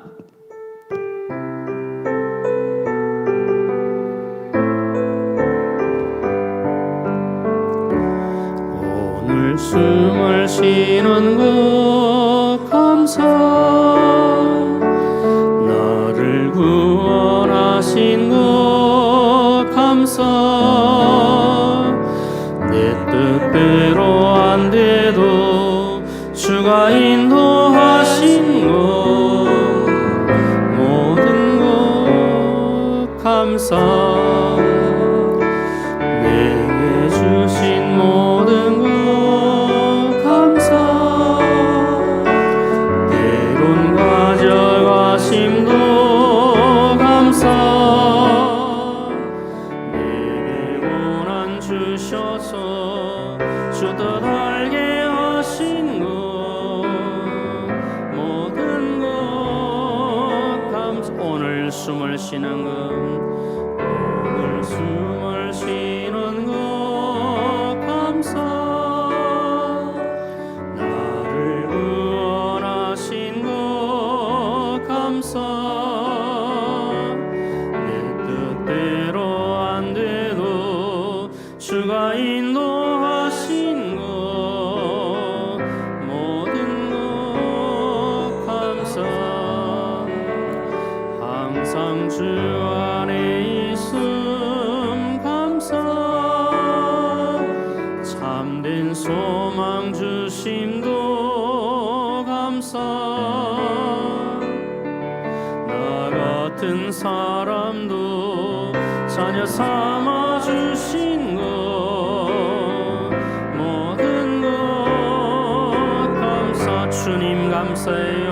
Speaker 1: 오늘 숨을 쉬는 것 감사, 나를 구원하신 것 감사, 내 뜻대로 안 돼도 주가 인도하신 것 모든 것 감사, 내게 주신 모든 것 숨을 쉬는 것, 오늘 숨을 쉬는 것 감사, 나를 구원하신 것 감사, 내 뜻대로 안 돼도 주가 인도하신 것 모든 것 감사, 항상 주 안에 있음 감사, 참된 소망 주심도 감사, 나 같은 사람도 자녀 삼아 주신 것 모든 것 감사, 주님 감사해요.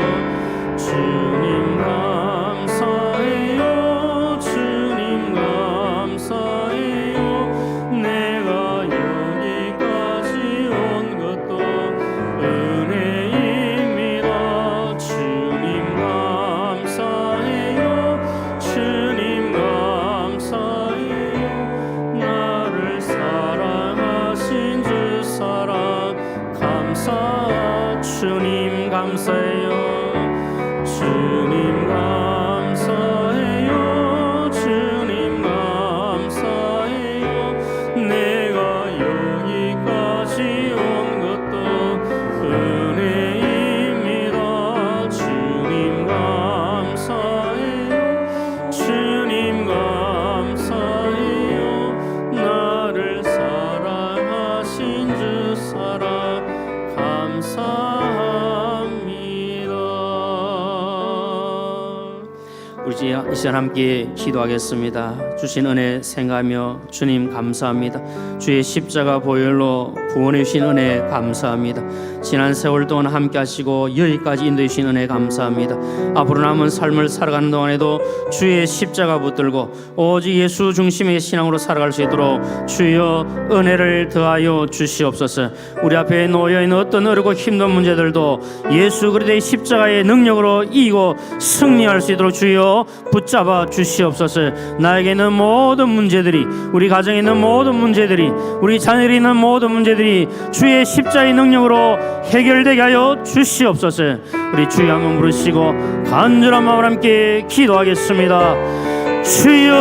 Speaker 1: 주님 감사해요. 주님 감사해요. 내가 여기까지 온 것도 은혜입니다. 주님 감사해요. 주님 감사해요. 나를 사랑하신 주 사랑 감사, 주님 감사해요. 주님 우리 이 시간 함께 기도하겠습니다. 주신 은혜 생각하며 주님 감사합니다. 주의 십자가 보혈로 구원해 주신 은혜 감사합니다. 지난 세월 동안 함께 하시고 여기까지 인도해 주신 은혜 감사합니다. 앞으로 남은 삶을 살아가는 동안에도 주의 십자가 붙들고 오직 예수 중심의 신앙으로 살아갈 수 있도록 주여 은혜를 더하여 주시옵소서. 우리 앞에 놓여있는 어떤 어렵고 힘든 문제들도 예수 그리스도의 십자가의 능력으로 이기고 승리할 수 있도록 주여 붙잡아 주시옵소서. 나에게 있는 모든 문제들이, 우리 가정에 있는 모든 문제들이, 우리 자녀들이 있는 모든 문제들이 주의 십자가의 능력으로 해결되게 하여 주시옵소서. 우리 주여 한번 부르시고 간절한 마음으로 함께 기도하겠습니다. 주여,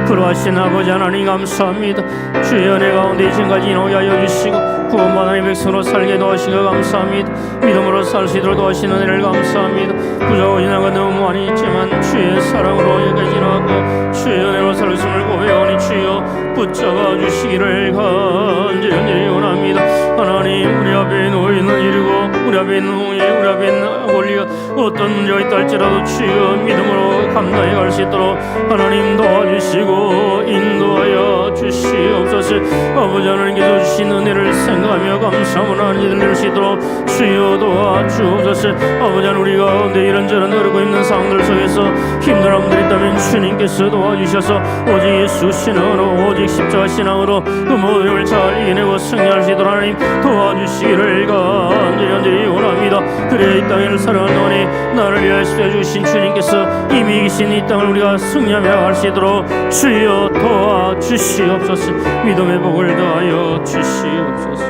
Speaker 1: 그러하신 아버지 하나님 감사합니다. 주의 은혜 가운데 지금까지 인하게 하여 주시고 구원받은 백성으로 살게 도와주시고 감사합니다. 믿음으로 살 수 있도록 도와주시는 은혜를 감사합니다. 부족하고 인하가 너무 많이 있지만 주의 사랑으로 여기까지 나왔고 주의 은혜로 살 수 있음을 고백하니 주여 붙잡아 주시기를 간절히 원합니다. 하나님, 우리 앞에 놓여있는 일이고 우리 앞에 있는 홍해, 우리 앞에 있는 권리가 어떤 문제가 있다 할지라도 주여 믿음으로 감당해 갈 수 있도록 하나님 도와주시고 인도하여 주시옵소서. 아버지 하나님께서 주신 은혜를 생각하며 감사하며 하나님 드릴 수 있도록 주여 도와주옵소서. 아버지 하나님, 우리 가운데 이런저런 어렵고 힘든 상황들 속에서 힘들함들이 있다면 주님께서 도와주셔서 오직 예수 신앙으로, 오직 십자가 신앙으로 그 모든 힘을 잘 이겨내고 승리할 수 있도록 하나님 도와주시기를 간절히 원합니다. 그래 이 땅을 살아가는 동안에 나를 위하여 십자가 주신 주님께서 이미 이기신 이 땅을 우리가 승리하며 갈 수 있도록 주여 도와주시옵소서. 믿음의 복을 더하여 주시옵소서.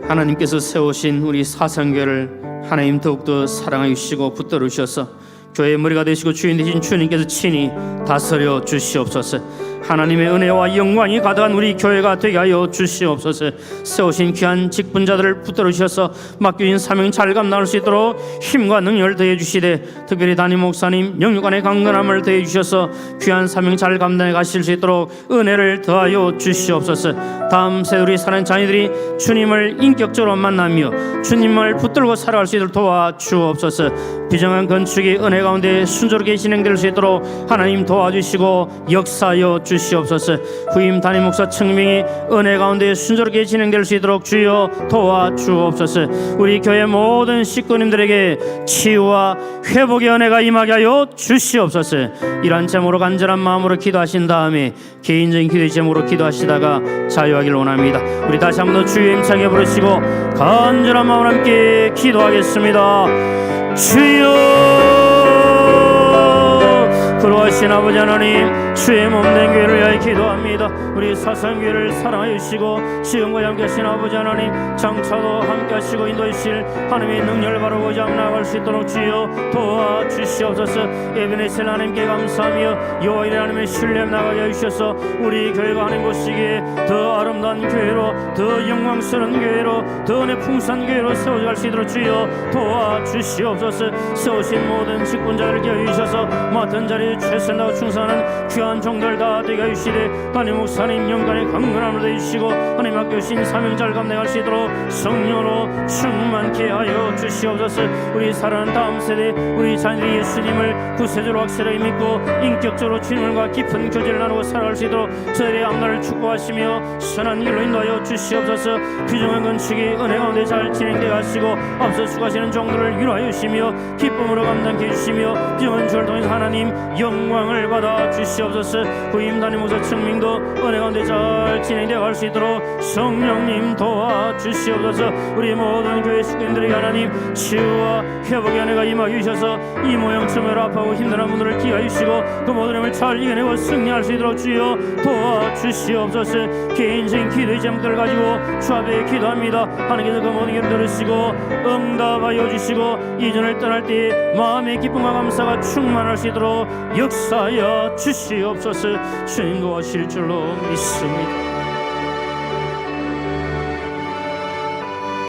Speaker 1: 하나님께서 세우신 우리 사상교회를 하나님 더욱더 사랑하여 주시고 붙들어 주셔서 교회의 머리가 되시고 주인 되신 주님께서 친히 다스려 주시옵소서. 하나님의 은혜와 영광이 가득한 우리 교회가 되게 하여 주시옵소서. 세우신 귀한 직분자들을 붙들어 주셔서 맡겨진 사명 잘 감당할 수 있도록 힘과 능력을 더해 주시되 특별히 담임 목사님 영육간의 강건함을 더해 주셔서 귀한 사명 잘 감당해 가실 수 있도록 은혜를 더하여 주시옵소서. 다음 세대 우리 사랑하는 자녀들이 주님을 인격적으로 만나며 주님을 붙들고 살아갈 수 있도록 도와주옵소서. 비정한 건축이 은혜 가운데 순조롭게 진행될 수 있도록 하나님 도와주시고 역사하여 주시옵소서. 후임 담임 목사 청명이 은혜 가운데 순조롭게 진행될 수 있도록 주여 도와주옵소서. 우리 교회 모든 식구님들에게 치유와 회복의 은혜가 임하게 하여 주시옵소서. 이러한 제목으로 간절한 마음으로 기도하신 다음에 개인적인 기도의 제목으로 기도하시다가 자유하기를 원합니다. 우리 다시 한번 더 주의 힘차게 부르시고 간절한 마음으로 함께 기도하겠습니다. 주여, 그러하신 아버지 하나님, 주의 몸된 교회를 위하여 기도합니다. 우리 사상교회를 사랑하여 주시고 지금과 함께 하신 아버지 하나님, 장차도 함께 하시고 인도해 주실 하나님의 능력을 바라보자 나아갈 수 있도록 주여 도와주시옵소서. 에베네셀 하나님께 감사하며 여호와 하나님의 신뢰함 나가게 해주셔서 우리 교회가 하나님 보시기에 더 아름다운 교회로, 더 영광스러운 교회로, 더 은혜 풍성한 교회로 세워져 갈 수 있도록 주여 도와주시옵소서. 세우신 모든 직분자들께 해주셔서 맡은 자리에 최선을 다하고 충성하는 귀한 종들 다 되게 해주시되 담임 목사님 영간의 강건함을 더해주시고 하나님 맡겨주신 사명자를 감당할 수 있도록 성령으로 충만케 하여 주시옵소서. 우리 사랑하는 다음 세대 우리 자녀들이 예수님을 구세주로 확실하게 믿고 인격적으로 주님과 깊은 교제를 나누고 살아갈 수 있도록 저희의 앞날을 축복하시며 선한 길로 인도하여 주시옵소서. 규정한 건축이 은혜 가운데 잘 진행되어 가시고 앞서 수고하시는 종들을 위로하여 주시며 기쁨으로 감당케 해주시며 규정한 주를 통해서 하나님 영광을 받아 주시옵소서. 후임 담임 목사 청명도 은혜 가운데 잘 진행되어 갈 수 있도록 성령님 도와주시옵소서. 우리 모든 교회 식구들에게 하나님 치유와 회복의 은혜가 임하여 주셔서 이 모양처럼 아파하고 힘든 분들을 기하여 주시고 그 모든 힘을 잘 이겨내고 승리할 수 있도록 주여 도와주시옵소서. 개인적인 기도의 제목들을 가지고 주 앞에 기도합니다. 하나님께서 그 모든 일을 들으시고 응답하여 주시고 이전을 떠날 때 마음의 기쁨과 감사가 충만할 수 있도록 역사하여 주시옵소서. 주님 도와실 줄로 믿습니다.